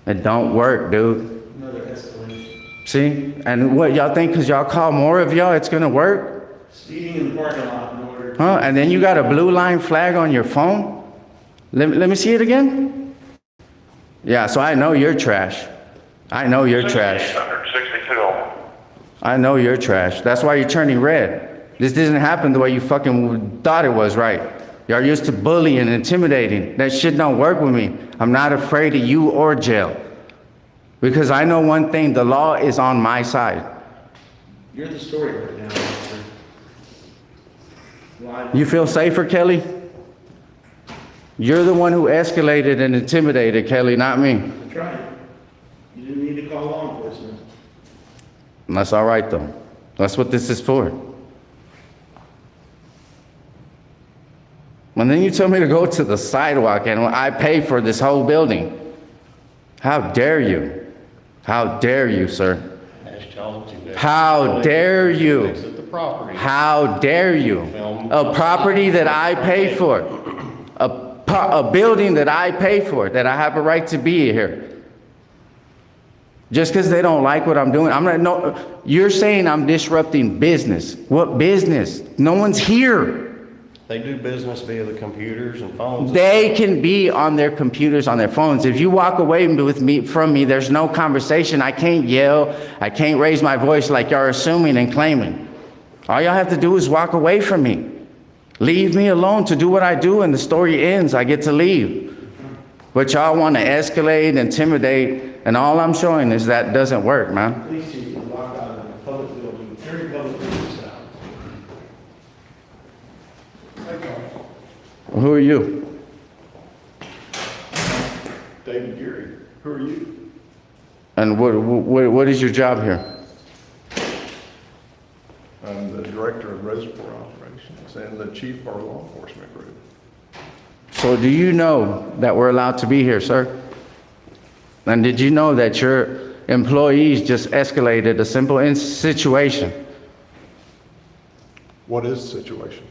It don't work, dude. Another escalation. See? And what y'all think, because y'all call more of y'all, it's gonna work? Speeding in the parking lot in order. Huh? And then you got a blue line flag on your phone? Let me see it again? Yeah, so I know you're trash. I know you're trash. 62. I know you're trash. That's why you're turning red. This didn't happen the way you fucking thought it was, right? Y'all used to bullying and intimidating. That shit don't work with me. I'm not afraid of you or jail. Because I know one thing, the law is on my side. You're the story right now, officer. Why? You feel safer, Kelly? You're the one who escalated and intimidated, Kelly, not me. That's right. You didn't need to call law enforcement. And that's all right, though. That's what this is for. And then you tell me to go to the sidewalk and I pay for this whole building. How dare you? How dare you, sir? Asked y'all to How dare you? exit the property. How dare you? A property that I pay for. A building that I pay for, that I have a right to be here. Just because they don't like what I'm doing, I'm not, no, you're saying I'm disrupting business. What business? No one's here. They do business via the computers and phones. They can be on their computers, on their phones. If you walk away from me, there's no conversation. I can't yell. I can't raise my voice like y'all assuming and claiming. All y'all have to do is walk away from me. Leave me alone to do what I do, and the story ends. I get to leave. But y'all want to escalate, intimidate, and all I'm showing is that doesn't work, man. Police chief can walk out of a public building, very public business hours. Who are you? David Geary, who are you? And what is your job here? I'm the director of reservoir operations and the chief of our law enforcement group. So do you know that we're allowed to be here, sir? And did you know that your employees just escalated a simple situation? What is the situation?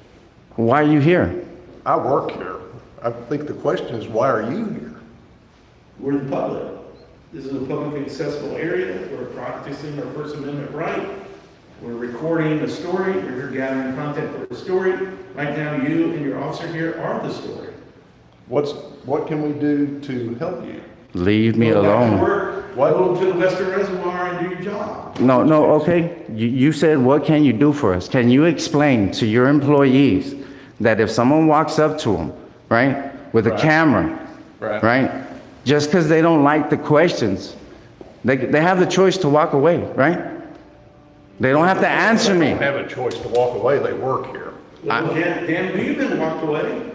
Why are you here? I work here. I think the question is, why are you here? We're the public. This is a publicly accessible area. We're practicing our First Amendment right. We're recording a story. We're here gathering content for a story. Right now, you and your officer here are the story. What can we do to help you? Leave me Go back to alone. work, go to the Western Reservoir and do your job. No, okay. You said, what can you do for us? Can you explain to your employees that if someone walks up to them, right, with a camera, right, just because they don't like the questions, they have the choice to walk away, right? They don't have to answer me. They don't have a choice to walk away, they work here. Well, Dan, you didn't walk away.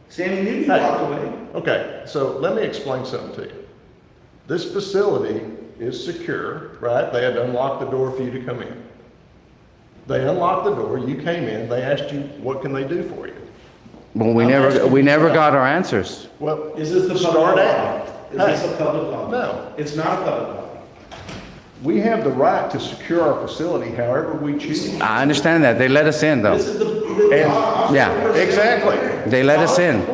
Sandy knew you walked away. Okay, so let me explain something to you. This facility is secure, right? They had to unlock the door for you to come in. They unlocked the door, you came in, they asked you, what can they do for you? Well, we never got our answers. Well, Is this the public start law? out. Is this a public law? No. It's not a public law. We have the right to secure our facility however we choose. I understand that. They let us in, though. This is the Yeah. Exactly. They let us in.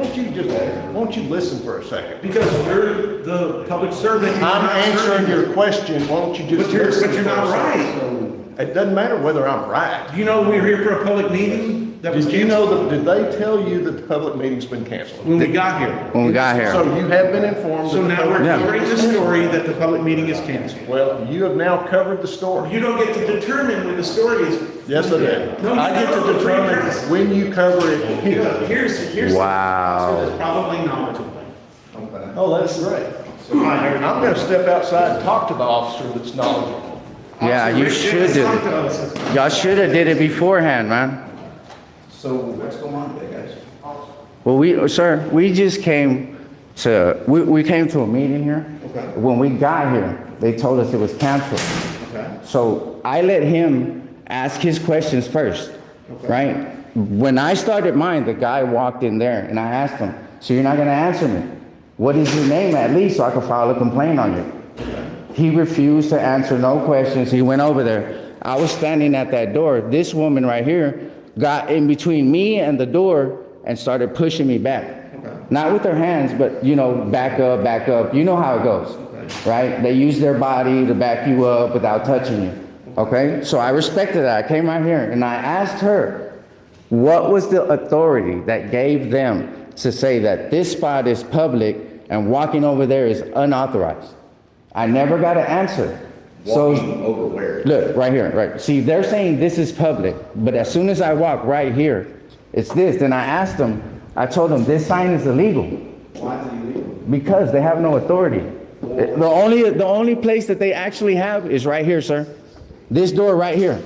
Won't you listen for a second? Because you're the public servant. You're I'm not answering serving. your question, won't you just listen? But you're for a not second? right. It doesn't matter whether I'm right. Do you know we were here for a public meeting that was Did you know canceled? that, did they tell you that the public meeting's been canceled? When we got here. When we got here. So you have been informed. So that the now we're public- covering the story that the public meeting is canceled. Well, you have now covered the story. You don't get to determine when the story is. Yes, I do. No, you I get don't. to The free determine press. when you cover it here. Here's. Wow. So that's probably knowledgeable. Oh, that's great. I'm gonna step outside and talk to the officer that's knowledgeable. Yeah, you should do it. Y'all should have did it beforehand, man. So what's going on today, guys? Well, sir, we just came we came to a meeting here. Okay. When we got here, they told us it was canceled. Okay. So I let him ask his questions first, right? When I started mine, the guy walked in there and I asked him, so you're not gonna answer me? What is your name at least so I can file a complaint on you? He refused to answer no questions. He went over there. I was standing at that door. This woman right here got in between me and the door and started pushing me back. Okay. Not with their hands, but back up, back up. You know how it goes, right? They use their body to back you up without touching you, okay? So I respected that. I came out here and I asked her, what was the authority that gave them to say that this spot is public and walking over there is unauthorized? I never got an answer. Walking over where? Look, right here, right. See, they're saying this is public, but as soon as I walk right here, it's this. Then I asked them, I told them this sign is illegal. Why is it illegal? Because they have no authority. The only place that they actually have is right here, sir. This door right here.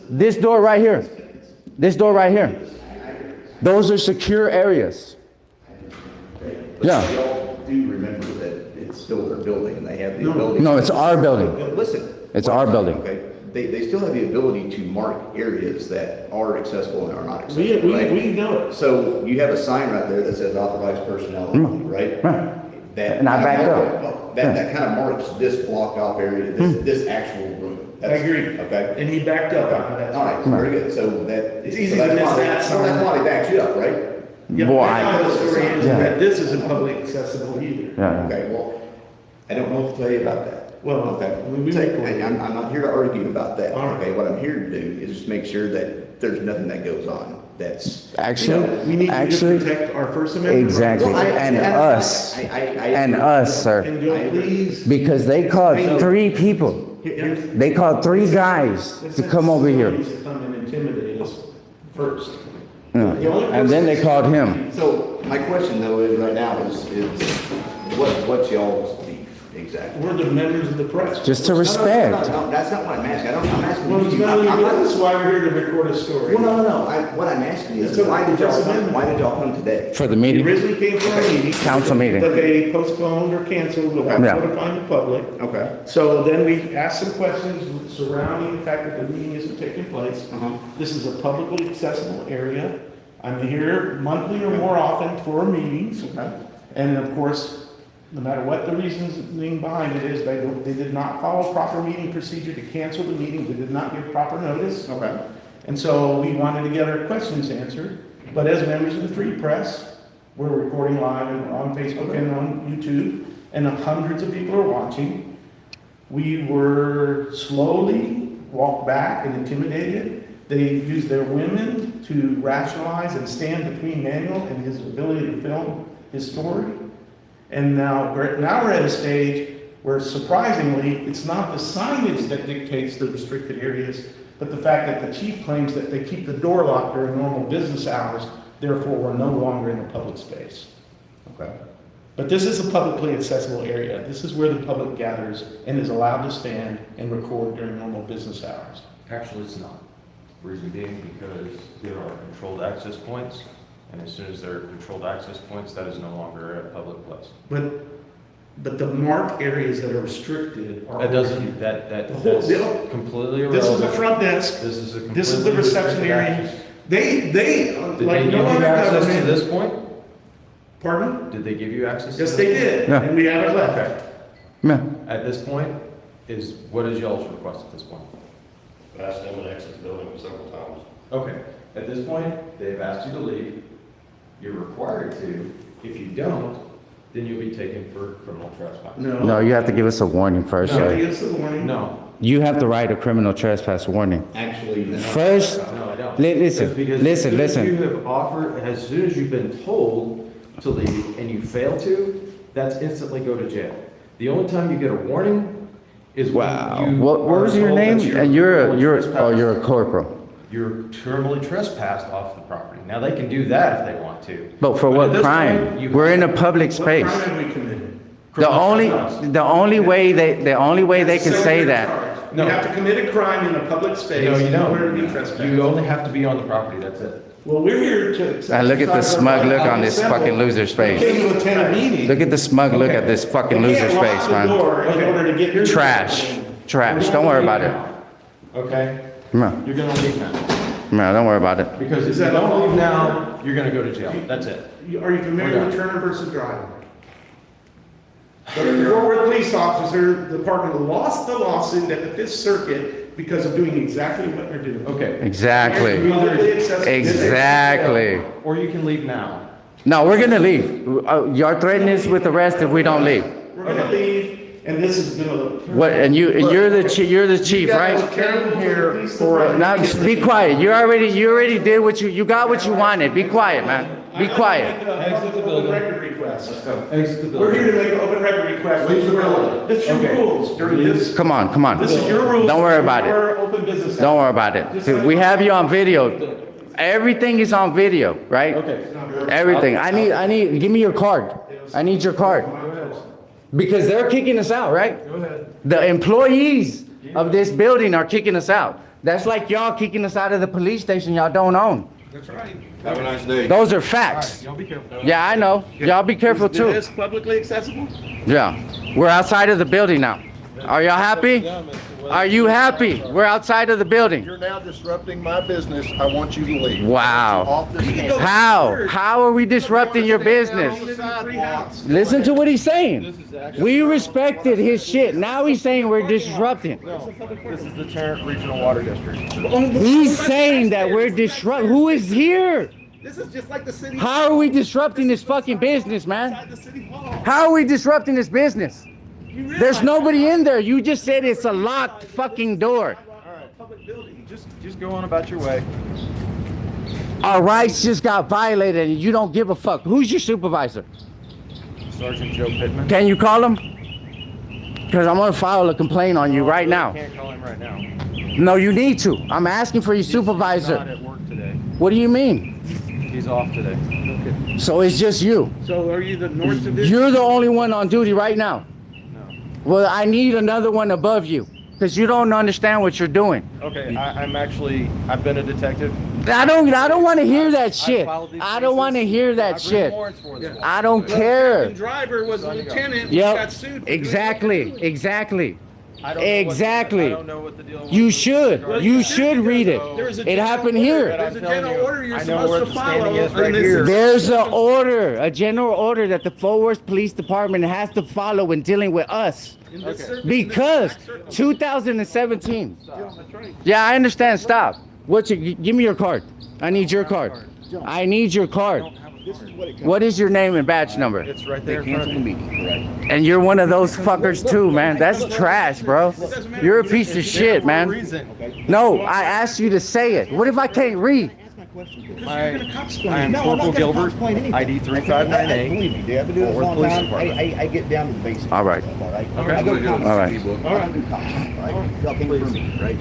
This door right here. This door right here. Those are secure areas. But Yeah. y'all do remember that it's still their building and they have the ability. No, it's our building. Listen. It's our building. Okay, they still have the ability to mark areas that are accessible and are not accessible, right? We know it. So you have a sign right there that says authorized personnel only, right? Right. That And I backed up. That kind of marks this blocked off area, this actual room. I agree. Okay. And he backed up after that. All right, very good. So that. It's easy so to that's miss why they- that so that's sign. why they backed you up, right? Yeah, Boy, I know the story is yeah. that this isn't publicly accessible either. Yeah. Okay, well, I don't know what to tell you about that. Well, Okay, we Take- record. I'm not here to argue about that, All right. okay? What I'm here to do is just make sure that there's nothing that goes on that's. Actually, We need to actually, just protect our First Amendment. rights. exactly. Well, I- And I- us. And us, sir. And Joe, please. Because they called 3 people. Here's- They called 3 guys to come over here. Somebody needs to come and intimidate us first. Yeah. The only And then they person- called him. So my question though is right now is what's y'all's beef exactly? We're the members of the press. Just to No, respect. no, that's not what I'm asking. I'm asking Well, it's you. not, I'm not- this is why we're here to record a story. Well, no. What I'm asking is, It's a why did First Amendment. y'all come today? For the We meeting. originally came for a meeting. Council meeting. But they postponed or canceled without Yeah. notifying the public. Okay. So then we asked some questions surrounding the fact that the meeting isn't taking place. Uh-huh. This is a publicly accessible area. I'm here monthly or more often for meetings. Okay. And of course, no matter what the reasoning behind it is, they did not follow proper meeting procedure to cancel the meeting. They did not give proper notice. Okay. And so we wanted to get our questions answered. But as members of the Free Press, we're recording live and on Facebook and on YouTube. and hundreds of people are watching, we were slowly walked back and intimidated. They used their women to rationalize and stand between Manuel and his ability to film his story. And now we're at a stage where surprisingly, it's not the signage that dictates the restricted areas, but the fact that the chief claims that they keep the door locked during normal business hours, therefore we're no longer in a public space. Okay. But this is a publicly accessible area. This is where the public gathers and is allowed to stand and record during normal business hours. Actually, it's not. Reason being because there are controlled access points, and as soon as there are controlled access points, that is no longer a public place. But the marked areas that are restricted are. That doesn't, that's completely irrelevant. This is the front desk. This is a completely. This is the reception restricted area. access. They, Did they like give no you other access to government. this point? Pardon? Did they give you access? to Yes, this they point? did, Yeah. and we haven't left. Okay. Yeah. At this point, what is y'all's request at this point? I've asked them to exit the building several times. Okay, at this point, they've asked you to leave. You're required to. If you don't, then you'll be taken for criminal trespass. No, you have to give us a warning first, No, sir. give us a warning. No, You have to write a criminal trespass warning. Actually, no. First, no, I don't. listen, It's because listen, as soon as you listen. have offered, as soon as you've been told to leave and you fail to, that's instantly go to jail. The only time you get a warning is when Wow. you What are was your told name? that And you're trespassing. a corporal. You're terminally trespassed off the property. Now, they can do that if they want to. But for at what this crime? point, you We're in a have public What space. crime have we committed? The only way they can So say we're that. charged. No. You have to commit a crime in a public space. No, you in order to be don't. trespassed. You only have to be on the property, that's it. Well, we're here to. And look at the smug look on this fucking loser's We face. came to attend a meeting. Look at the smug look at this fucking We loser's can't lock face, the man. door in order to get your- Trash. Trash. Don't worry about it. Okay? No, You're gonna leave now. no, don't worry about it. Because if Is you that don't all? leave now, you're gonna go to jail. That's it. Are you familiar We're with done. Turner versus Driver? The Fort Worth police officer department lost the lawsuit at the Fifth Circuit because of doing exactly what you're doing. Okay. Exactly. Publicly accessible. Exactly. Or you can leave now. No, we're gonna leave. You're threatening us with arrest if we don't leave. We're gonna leave, and this is gonna. What? And you're the chief, right? Came here for. Now, just be quiet. You already did what you got what you wanted. Be quiet, man. Be quiet. Exit the building. Record request. Exit the We're building. here to make an open record request. Leave the building. This is your Okay. rules during this. Come on, come on. This is your rules. Don't worry about it. for open business. Don't worry about it. We have you on video. Everything is on video, right? Okay. Everything. I need, give me your card. I need your card. Because they're kicking us out, right? Go ahead. The employees of this building are kicking us out. That's like y'all kicking us out of the police station y'all don't own. That's right. Have a nice day. Those are facts. Y'all be careful. Yeah, I know. Y'all be careful Is too. this publicly accessible? Yeah. We're outside of the building now. Are y'all happy? Are you happy? We're outside of the building. You're now disrupting my business. I want you to leave. Wow. Off this floor. How? How are we disrupting your business? Listen to what he's saying. We respected his shit. Now he's saying we're disrupting. This is the Tarrant Regional Water District. He's saying that we're disrupt. Who is here? This is just like the city. How are we disrupting this fucking business, man? Inside the city hall. How are we disrupting this business? There's nobody in there. You just said it's a locked fucking door. Public building. Just go on about your way. Our rights just got violated and you don't give a fuck. Who's your supervisor? Sergeant Joe Pittman. Can you call him? Because I'm gonna file a complaint on you right now. Can't call him right now. No, you need to. I'm asking for your He's not supervisor. at work today. What do you mean? He's off today. Okay. So it's just you. So are you the North Division? You're the only one on duty right now. No. Well, I need another one above you because you don't understand what you're doing. Okay, I've been a detective. I don't want to hear that shit. filed these I don't want to hear that I've shit. written warrants for this. I don't The care. driver was a lieutenant. He Yep. got sued. for doing Exactly. what Exactly. I don't know what- Exactly. I don't know what the deal was. You should. You should read it. There's a It general happened order. here. There's a I'm telling general you, order you're I know where supposed to the follow. standing is right and this here. is- There's an order, a general order that the Fort Worth Police Department has to follow when dealing with us. in this circuit, Because in this circle. 2017. Yeah, that's right. Yeah, I understand. Stop. Give me your card. I need your card. I need your card. This is what it comes. What is your name and badge number? It's right They there in front canceled of the you. meeting, correct? And you're one of those fuckers too, man. That's trash, bro. You're a piece of shit, man. No, I asked you to say it. What if I can't read? I am Corporal Gilbert, ID 3598. Believe me, dude, I've been doing this a Fort long Police time. Department. I get down to the basics. All right. All right. Okay. I go to cops. All right. All right. I do cops. All right. Y'all came for me, right?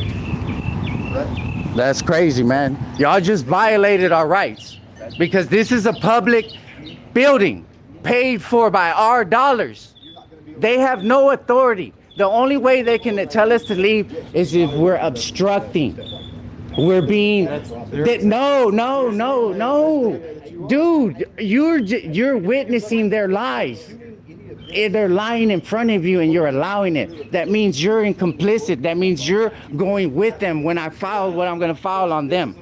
Right? That's crazy, man. Y'all just violated our rights because this is a public building paid for by our dollars. They have no authority. The only way they can tell us to leave is if we're obstructing. We're being no, dude. You're witnessing their lies. They're lying in front of you, and you're allowing it. That means you're complicit. That means you're going with them when I file what I'm going to file on them.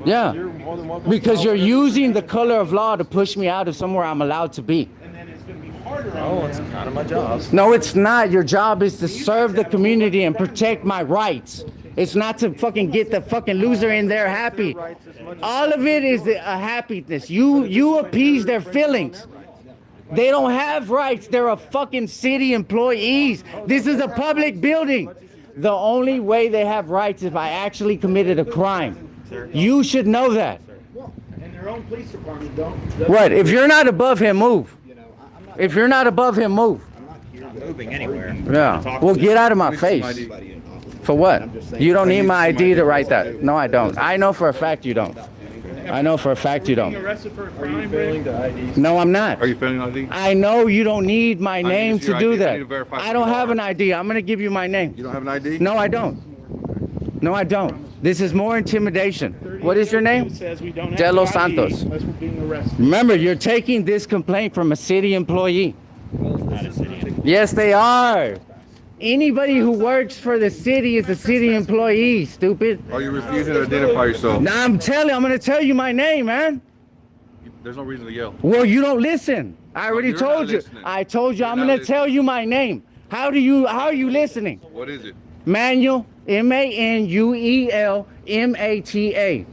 Yeah, because you're using the color of law to push me out of somewhere I'm allowed to be. Oh, it's kind of my job. No, it's not. Your job is to serve the community and protect my rights. It's not to fucking get the fucking loser in there happy. All of it is a happiness. You appease their feelings. They don't have rights. They're a fucking city employees. This is a public building. The only way they have rights is if I actually committed a crime. You should know that. And their own police department don't. What? If you're not above him, move. If you're not above him, move. Moving anywhere. Yeah. Well, get out of my face. For what? You don't need my ID to write that. No, I don't. I know for a fact you don't. I know for a fact you Being don't. arrested for a crime, Rick? No, I'm not. Are you failing ID? I know you don't need my name just your to do ID. I that. need to verify I who don't you have are. an ID. I'm going to give you my name. You don't have an ID? No, I don't. No, I don't. This is more intimidation. What is your name? Says we don't have De Los ID Santos. Unless we're being arrested. Remember, you're taking this complaint from a city employee. Yes, they are. Anybody who works for the city is a city employee, stupid. Are you refusing to identify yourself? Now I'm going to tell you my name, man. There's no reason to yell. Well, you don't listen. I already you're told not you. listening. I told you You're I'm not going to tell you my name. How are you listening? What is it? Manuel, Manuel, Mata.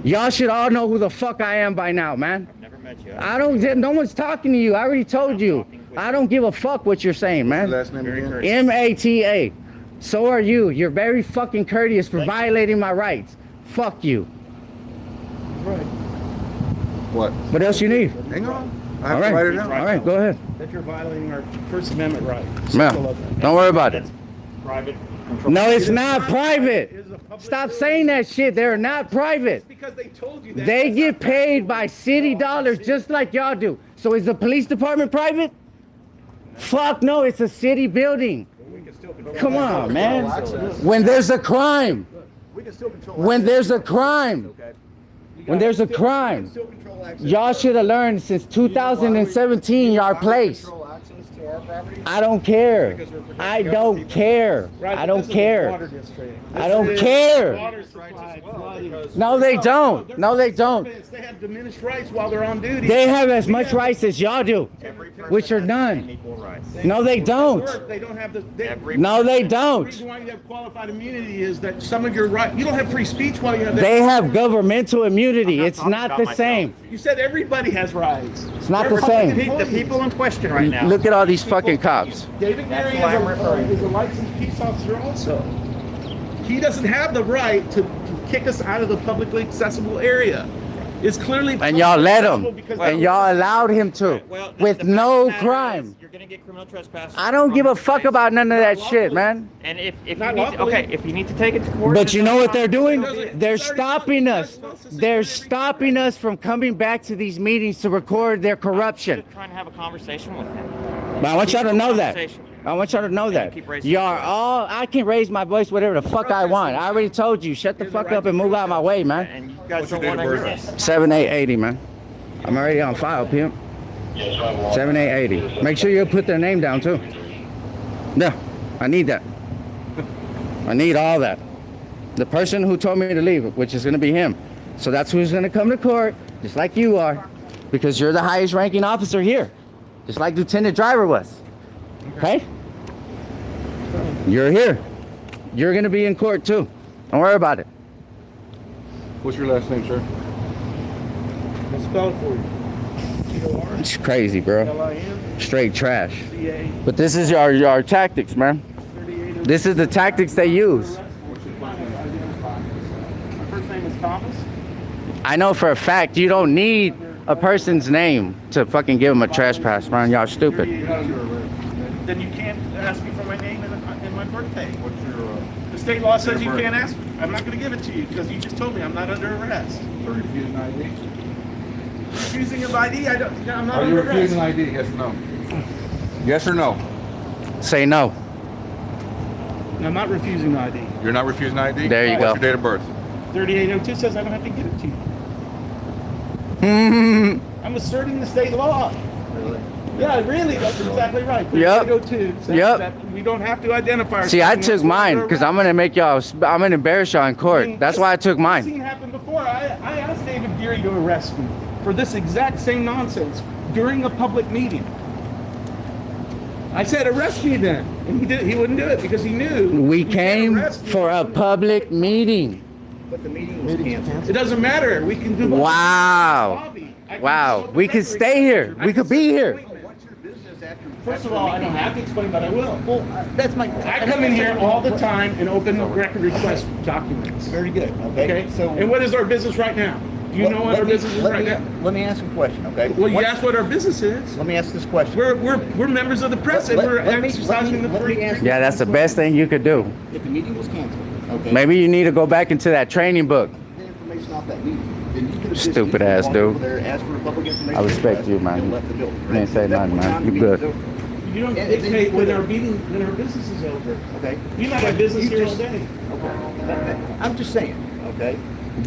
Y'all should all know who the fuck I am by now, man. Never met you. I don't, no one's talking to you. I already told you. I don't give a fuck what you're saying, man. Last name again? Mata. So are you. You're very fucking courteous for violating my rights. Fuck you. What? What else you need? Hang on. I All have to write it right. down. All right, go ahead. That you're violating our First Amendment rights. No, Simple as that. don't worry about it. Private. No, it's not private. Stop saying that shit. They're not private. Because they told you that. They get paid by city dollars just like y'all do. So is the police department private? Fuck no, it's a city building. Come on, man. When there's a crime, when there's a crime, y'all should have learned since 2017 y'all place. I don't care. I don't care. I don't care. I don't care. Water supply, flooding. No, they don't. No, they don't. They have diminished rights while they're on duty. They have as much rights as y'all do, which are none. No, they don't. They don't have the. No, they The don't. reason why you have qualified immunity is that some of your rights. You don't have free speech while you have that. They have governmental immunity. It's not the same. You said everybody has rights. It's not the same. The people in question right now. Look at all these fucking cops. David Gary is a licensed peace officer also. He doesn't have the right to kick us out of the publicly accessible area. It's clearly. And y'all let him. publicly accessible And because- y'all allowed him to. With no crime. You're gonna get criminal trespass. I don't give a fuck about none of that shit, man. And if you Not need to, lawfully. okay, if you need to take it to court. But you know what they're doing? Doesn't- They're it's already stopping done. us. They're stopping us from coming back to these meetings to record their corruption. Just trying to have a conversation with him. But I want y'all to know that. Conversation. I want y'all to know that. keep raising Y'all your voice. all, I can raise my voice whatever the fuck I want. I already told you, shut the fuck up and move out of my way, man. And you guys don't want to hear this. 7880, man. I'm already on file, pimp. 7880. Make sure you put their name down too. Yeah, I need that. I need all that. The person who told me to leave, which is gonna be him. So that's who's gonna come to court, just like you are, because you're the highest ranking officer here, just like Lieutenant Driver was. Okay? You're here. You're gonna be in court too. Don't worry about it. What's your last name, sir? spell it for you. C-O-R-L-I-N-C-A. It's crazy, bro. Straight trash. But this is our tactics, man. This is the tactics they use. My first name is Thomas. I know for a fact you don't need a person's name to fucking give them a trespass, man. Y'all stupid. Then you can't ask me for my name and my birthday. The state law says you can't ask. I'm not going to give it to you because you just told me I'm not under arrest. Refusing ID? Refusing of ID? I'm not Are you under refusing arrest. ID? Yes or no? Yes or no? Say no. I'm not refusing ID. You're not refusing ID? There you What's go. your date of birth? 3802 says I don't have to give it to you. I'm asserting the state law. Yeah, really, that's exactly right. Yep. 3802 says Yep. that we don't have to identify ourselves. See, I unless took we're mine under because I'm gonna make y'all. I'm gonna embarrass y'all in court. That's why I took This mine. thing happened before. I asked David Geary to arrest me for this exact same nonsense during a public meeting. I said, arrest me then. And he wouldn't do it because he knew. We you can't came arrest me. for a public meeting. But the meeting was canceled. It doesn't matter. We can do Wow. Wow. We could stay here. We could be here. What's your business after? First of all, I don't have to explain, but I will. Well, that's my. I come in here all the time and open the record request documents. Very good. Okay. Okay? So. And what is our business right now? Do you know what our business is right now? Let me ask a question. Okay. Well, you asked what our business is. Let me ask this question. We're members of the press and we're exercising the free. Yeah, that's the best thing you could do. If the meeting was canceled, okay. Maybe you need to go back into that training book. The information off that meeting. Then you could have Stupid ass dude. There, asked for public information. I respect you, man. And left the building. You ain't say nothing, man. You good. You don't dictate when our meeting, when our business is over. Okay. You not have business You here all just- day. Okay. I'm just saying. Okay.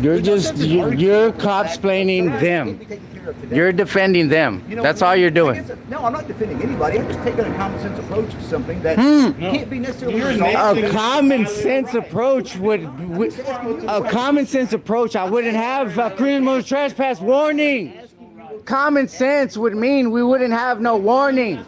You're just you're cop-splaining them. You're defending them. You know, That's all you're doing. No, I'm not defending anybody. I'm just taking a common sense approach to something that can't be necessarily You're resolved. A common sense approach would a common sense approach. I wouldn't have a criminal trespass warning. Common sense would mean we wouldn't have no warning.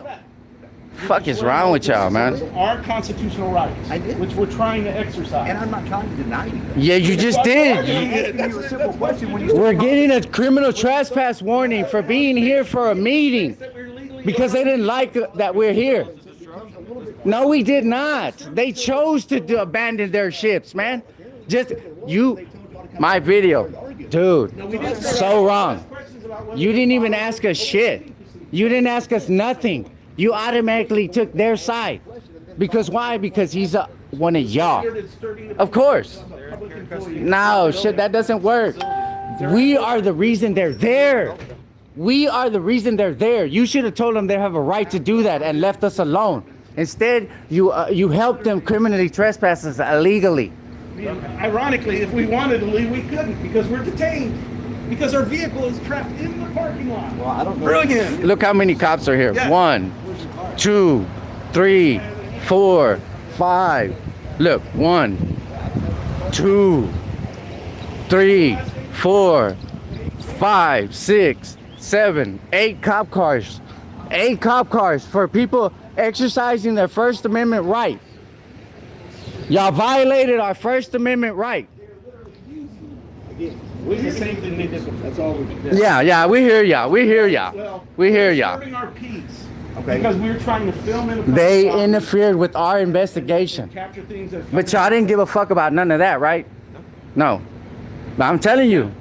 Fuck is wrong with y'all, man? Our constitutional rights, I did. which we're trying to exercise. And I'm not trying to deny you that. Yeah, you just did. I'm asking you a simple question when you We're getting a criminal trespass warning for being here for a meeting because they didn't like that we're here. No, we did not. They chose to abandon their ships, man. Just my video, dude, so wrong. You didn't even ask us shit. You didn't ask us nothing. You automatically took their side. Because why? Because he's one of y'all. Of course. No, shit, that doesn't work. We are the reason they're there. We are the reason they're there. You should have told them they have a right to do that and left us alone. Instead, you helped them criminally trespass us illegally. Ironically, if we wanted to leave, we couldn't because we're detained. Because our vehicle is trapped in the parking lot. Well, I don't know. Brilliant. Look how many cops are here. Yeah. 1, 2, 3, 4, 5. Look, 1, 2, 3, 4, 5, 6, 7, 8 cop cars. 8 cop cars for people exercising their First Amendment right. Y'all violated our First Amendment right. We did the same thing they did before. That's all we did. Yeah, we hear y'all. We hear y'all. Well, We hear y'all. disturbing our peace. Okay. Because we were trying to film in a They public interfered with our investigation. capture things that. But y'all didn't give a fuck about none of that, right? No. But I'm telling you,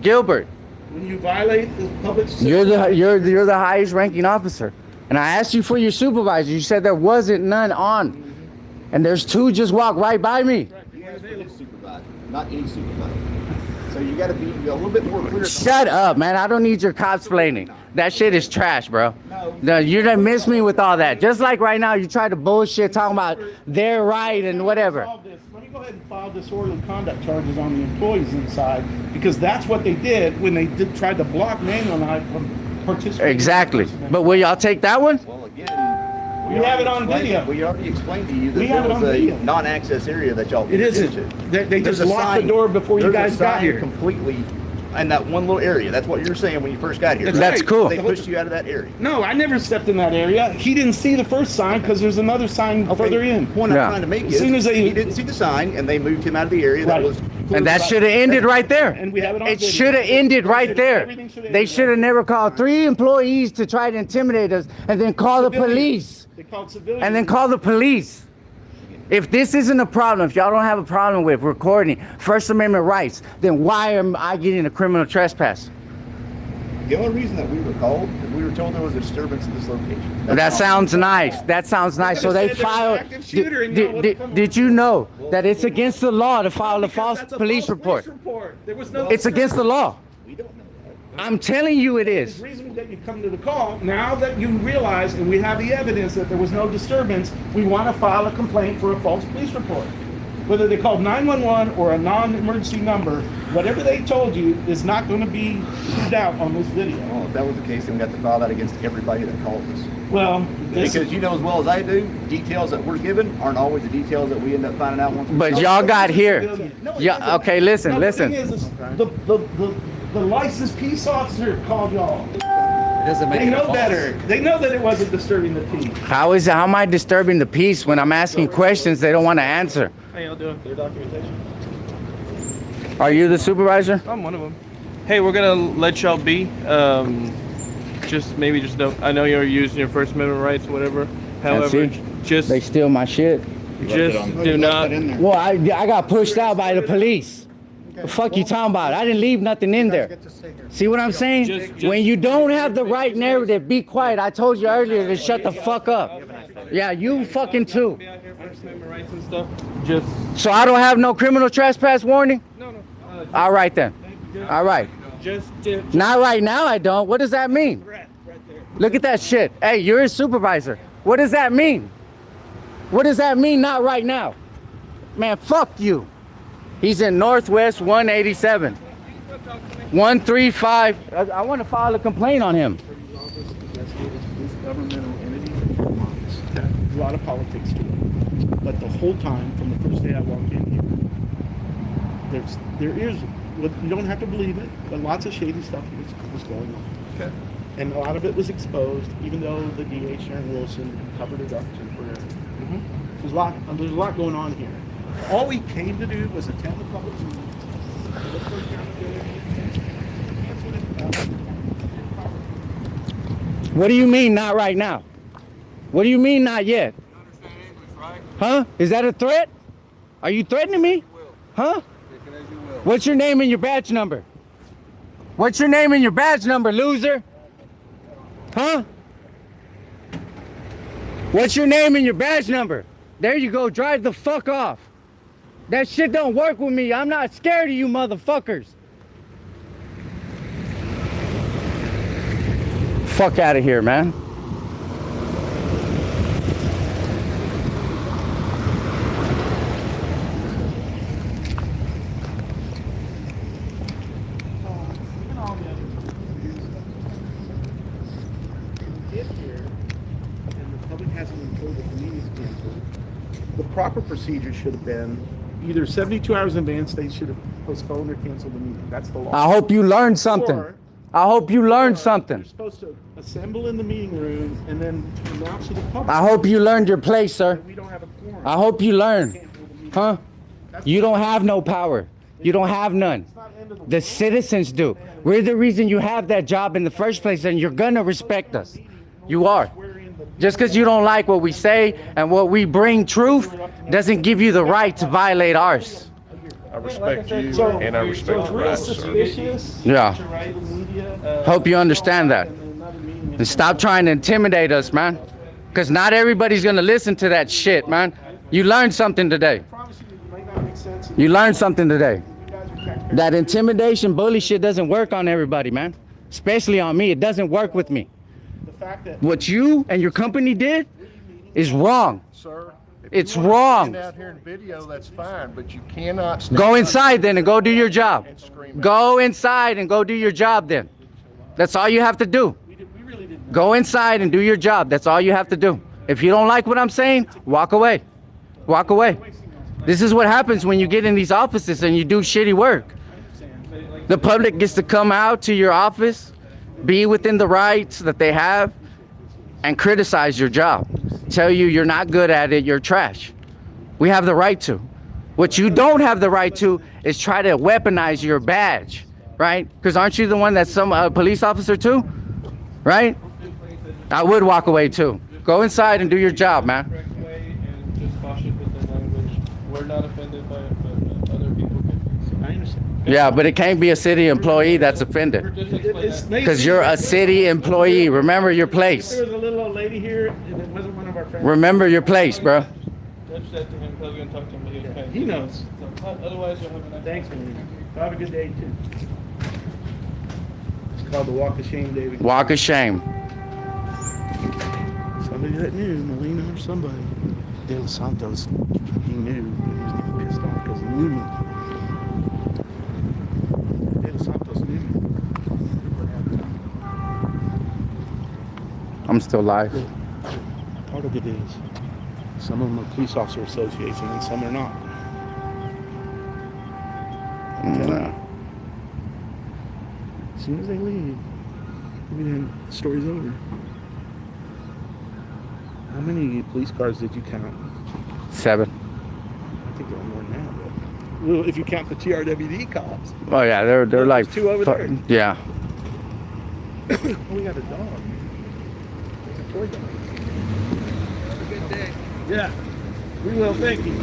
Gilbert, When you violate the public. you're the highest ranking officer. And I asked you for your supervisor. You said there wasn't none on. And there's 2 just walk right by me. You asked for a supervisor, not any supervisor. So you got to be a little bit more clear. Shut up, man. I don't need your cops-plaining. That shit is trash, bro. No, you done miss me with all that. Just like right now, you try to bullshit talking about their right and whatever. Let me go ahead and file disorderly conduct charges on the employees inside because that's what they did when they tried to block Manuel and I from participating. Exactly. But will y'all take that one? Well, again, We have it on video. We already explained to you that We have there it on was a video. non-access area that y'all. It isn't. They There's just a locked sign- the door before you there's a guys got sign here. Completely in that one little area. That's what you were saying when you first got here. That's right. cool. They pushed you out of that area. No, I never stepped in that area. He didn't see the first sign because there's another sign further in. The point Yeah. I'm trying to make As is, soon as they- he didn't see the sign, and they moved him out of the area. That Right. was. And that should have ended right there. And we have it on It video. should have ended right there. Everything should have They ended should have never called 3 employees to try to intimidate us and then call the Civilians. police. They called civilians. And then call the police. If this isn't a problem, if y'all don't have a problem with recording First Amendment rights, then why am I getting a criminal trespass? The only reason that we were called is we were told there was a disturbance in this location. That sounds nice. That sounds nice. So they said there was an filed. active shooter and y'all would've come Did you know that it's against the law to file a false That's a police false report? There was no. It's against the law. We don't know that. I'm telling you it The is. reason that you come to the call, now that you realize and we have the evidence that there was no disturbance, we want to file a complaint for a false police report. Whether they called 911 or a non-emergency number, whatever they told you is not going to be proved out on this video. Well, if that was the case, then we got to file that against everybody that called us. Well, this Because you know as well as I do, details that we're given aren't always the details that we end up finding out once. we But call. y'all got here. No, it Yeah. doesn't. Okay. Listen. no, Listen. The thing is the licensed peace officer called y'all. They know better. They know that it wasn't disturbing the peace. How is it? How am I disturbing the peace when I'm asking questions they don't want to answer? How y'all doing? Their documentation. Are you the supervisor? I'm one of them. Hey, we're gonna let y'all be. Just don't. I know you're using your First Amendment rights, whatever. However, see? just They steal my shit. do not. Well, I got pushed out by the police. The fuck you talking about? I didn't leave nothing in there. See what I'm saying? Just- When you don't have the right narrative, be quiet. I told you earlier to shut the fuck up. Yeah, you fucking too. Be out here, First Amendment rights and stuff. Just So I don't have no criminal trespass warning? no. All right then. All right. Just Not right now I don't. What does that mean? Look at that shit. Hey, you're a supervisor. What does that mean? What does that mean not right now? Man, fuck you. He's in Northwest 187. 135. I want to file a complaint on him. This governmental entity for 4 months. A lot of politics to it. But the whole time, from the first day I walked in here, there is, you don't have to believe it, but lots of shady stuff was going on. Okay. And a lot of it was exposed, even though the DA, Sharon Wilson, covered it up temporarily. There's a lot going on here. All we came to do was attend the public meeting. What do you mean not right now? What do you mean not yet? Huh? Is that a threat? Are you threatening me? Huh? What's your name and your badge number? What's your name and your badge number, loser? Huh? What's your name and your badge number? There you go, drive the fuck off. That shit don't work with me. I'm not scared of you motherfuckers. Fuck out of here, man. Get here, and the public hasn't been told that the meeting's canceled. The proper procedure should have been either 72 hours in advance, they should have postponed or canceled the meeting. That's the law. I hope you learned something. Or- I hope you learned Or something. You're supposed to assemble in the meeting room and then announce to the public. I hope you learned your place, sir. that we don't have a quorum. I hope you learned. Huh? You don't have no power. You don't have none. It's not the end of the The citizens do. We're the reason you have that job in the first place, and you're gonna respect us. You are. Just because you don't like what we say and what we bring truth doesn't give you the right to violate ours. I respect you So- and I so respect it's your real rights, sir. suspicious. Yeah. to write in the media, Hope you understand that. And stop trying to intimidate us, man. Because not everybody's gonna listen to that shit, man. You learned something today. I promise you, it might not make sense. You learned something today. You guys are taxpayers. That intimidation, bully shit doesn't work on everybody, man. Especially on me. It doesn't work with me. The fact that What you and your company did is wrong. Sir, if It's you wanna wrong. stand out here in video, that's fine, but you cannot stand Go out inside then and go do your job. and scream at Go inside and go do your job then. That's all you have to do. we really didn't. Go inside and do your job. That's all you have to do. If you don't like what I'm saying, walk away. Walk away. This is what happens when you get in these offices and you do shitty work. The public gets to come out to your office, be within the rights that they have, and criticize your job. Tell you you're not good at it, you're trash. We have the right to. What you don't have the right to is try to weaponize your badge, right? Because aren't you the one that's some police officer too, right? I would walk away too. Go inside and do your job, man. And just cautious with the language. We're not offended by other people. I understand. Yeah, but it can't be a city employee that's offended. Because you're a city employee. Remember your place. There was a little old lady here, and it wasn't one of our friends. Remember your place, bro. Judge said to him, I was going to talk to him, but he was paying. He knows. So, otherwise, you'll have a nice. Thanks, man. Have a good day, too. It's called the Walk of Shame, David. Walk of shame. Somebody that knew, Melina or somebody. De Los Santos, he knew. He was getting pissed off because he knew me. De Los Santos knew me. I'm still live. Part of it is, some of them are police officer association and some are not. Nah. As soon as they leave, the story's over. How many police cars did you count? 7. I think there were more than that. But, well, if you count the TRWD cops. Oh yeah, they're There's like 2 over there. Yeah. Oh, we got a dog. It's a toy dog. Have a good day. Yeah, we will. Thank you.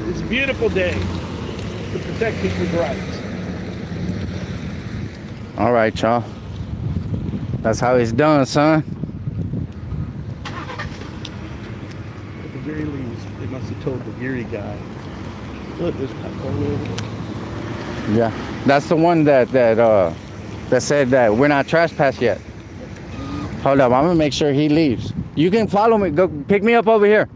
It's a beautiful day to protect people's rights. All right, y'all. That's how it's done, son. At the very least, they must have told the Geary guy, look, there's a cop all over. Yeah. That's the one that said that we're not trespassed yet. Hold up, I'm gonna make sure he leaves. You can follow me. Go pick me up over here.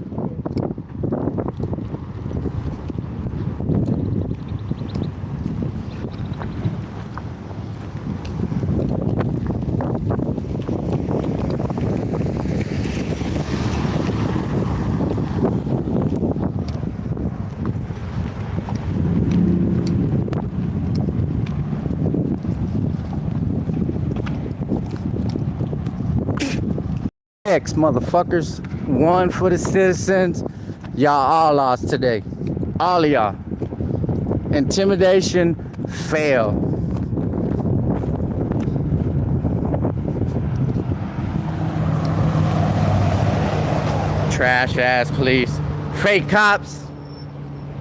X motherfuckers, one for the citizens. Y'all all lost today. All of y'all. Intimidation, fail. Trash ass police. Fake cops.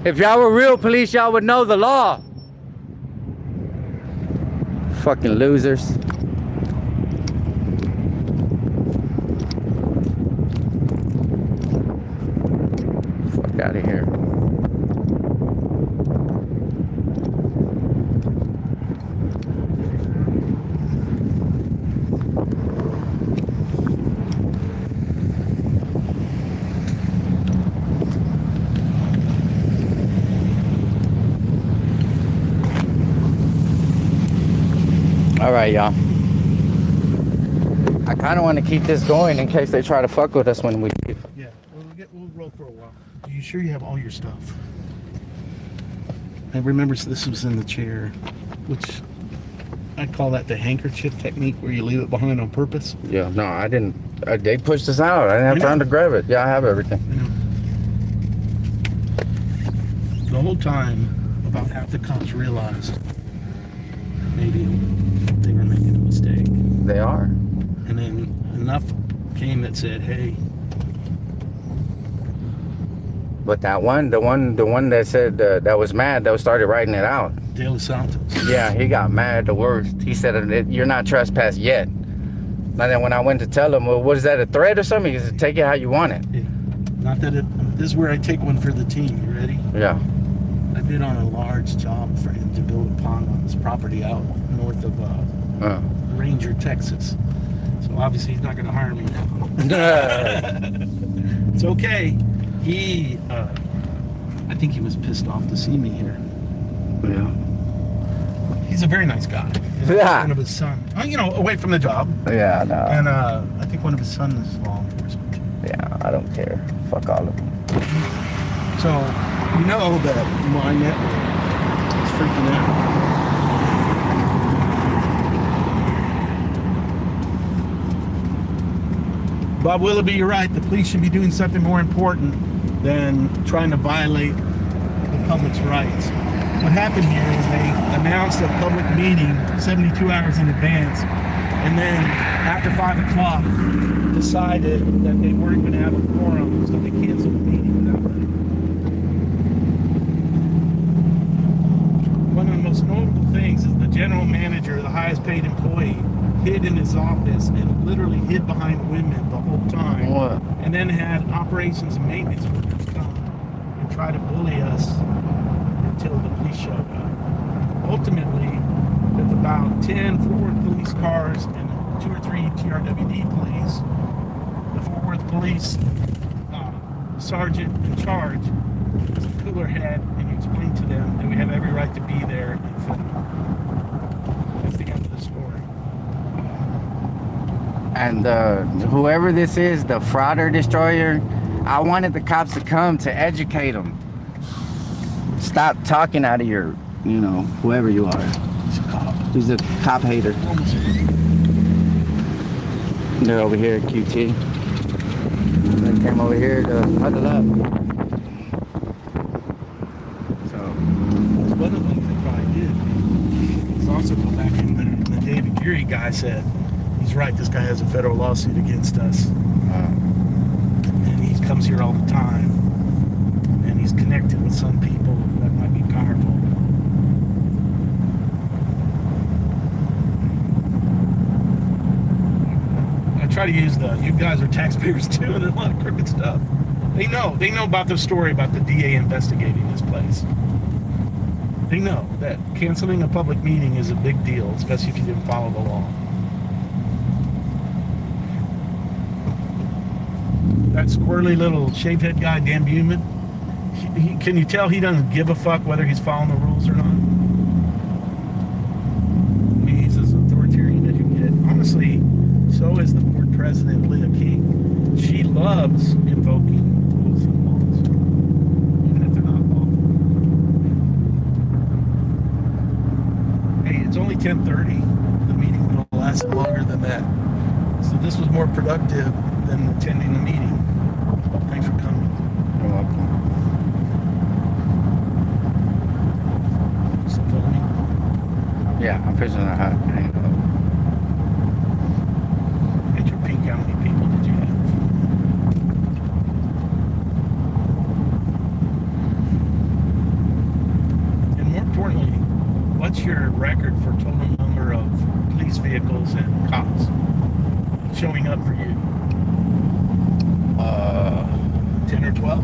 If y'all were real police, y'all would know the law. Fucking losers. Out of here. All right, y'all. I kind of want to keep this going in case they try to fuck with us when we leave. Yeah, we'll roll for a while. Are you sure you have all your stuff? I remember this was in the chair, which I call that the handkerchief technique where you leave it behind on purpose. Yeah, no, I didn't. They pushed us out. I didn't have time to grab it. Yeah, I have everything. The whole time, about half the cops realized maybe they were making a mistake. They are. And then enough came that said, hey. But that one, the one that said that was mad, that started writing it out. De Los Santos. Yeah, he got mad the worst. He said, "You're not trespassed yet." And then when I went to tell him, well, what is that, a threat or something? He said, "Take it how you want it." Yeah. Not that this is where I take one for the team. You ready? Yeah. I bid on a large job for him to build a pond on his property out north of Ranger, Texas. So obviously he's not going to hire me now. It's okay. He, I think he was pissed off to see me here. Yeah. He's a very nice guy. Yeah. One of his sons, you know, away from the job. Yeah, no. And I think one of his sons is law enforcement. Yeah, I don't care. Fuck all of them. So, you know that my network is freaking out. Bob Willoughby, you're right. The police should be doing something more important than trying to violate the public's rights. What happened here is they announced a public meeting 72 hours in advance, and then after 5 o'clock decided that they weren't going to have a quorum, so they canceled the meeting without letting. One of the most notable things is the general manager, the highest paid employee, hid in his office and literally hid behind women the whole time. What? And then had operations and maintenance workers come and try to bully us until the police showed up. Ultimately, with about 10 Fort Worth police cars and 2 or 3 TRWD police, the Fort Worth police sergeant in charge was a cooler head, and he explained to them that we have every right to be there and film. That's the end of the story. And whoever this is, the frauder destroyer, I wanted the cops to come to educate them. Stop talking out of your, whoever you are. He's a cop hater. They're over here at QT. They came over here to huddle up. So, One of the things they probably did is also go back in there. The David Geary guy said, he's right, this guy has a federal lawsuit against us. And he comes here all the time. And he's connected with some people that might be powerful. I try to use you guys are taxpayers too, and there's a lot of crooked stuff. They know about the story about the DA investigating this place. They know that canceling a public meeting is a big deal, especially if you didn't follow the law. That squirrely little shaved head guy, Dan Buman, can you tell he doesn't give a fuck whether he's following the rules or not? I mean, he's as authoritarian as you get. Honestly, so is the board president, Leah King. She loves invoking rules and laws, even if they're not lawful. Hey, it's only 10:30. The meeting will last longer than that. So this was more productive than attending the meeting. Thanks for coming. you're welcome. Still filming? Yeah, I'm fishing a hot hang up. At your peak, how many people did you have? And more importantly, what's your record for total number of police vehicles and cops showing up for you? 10 or 12?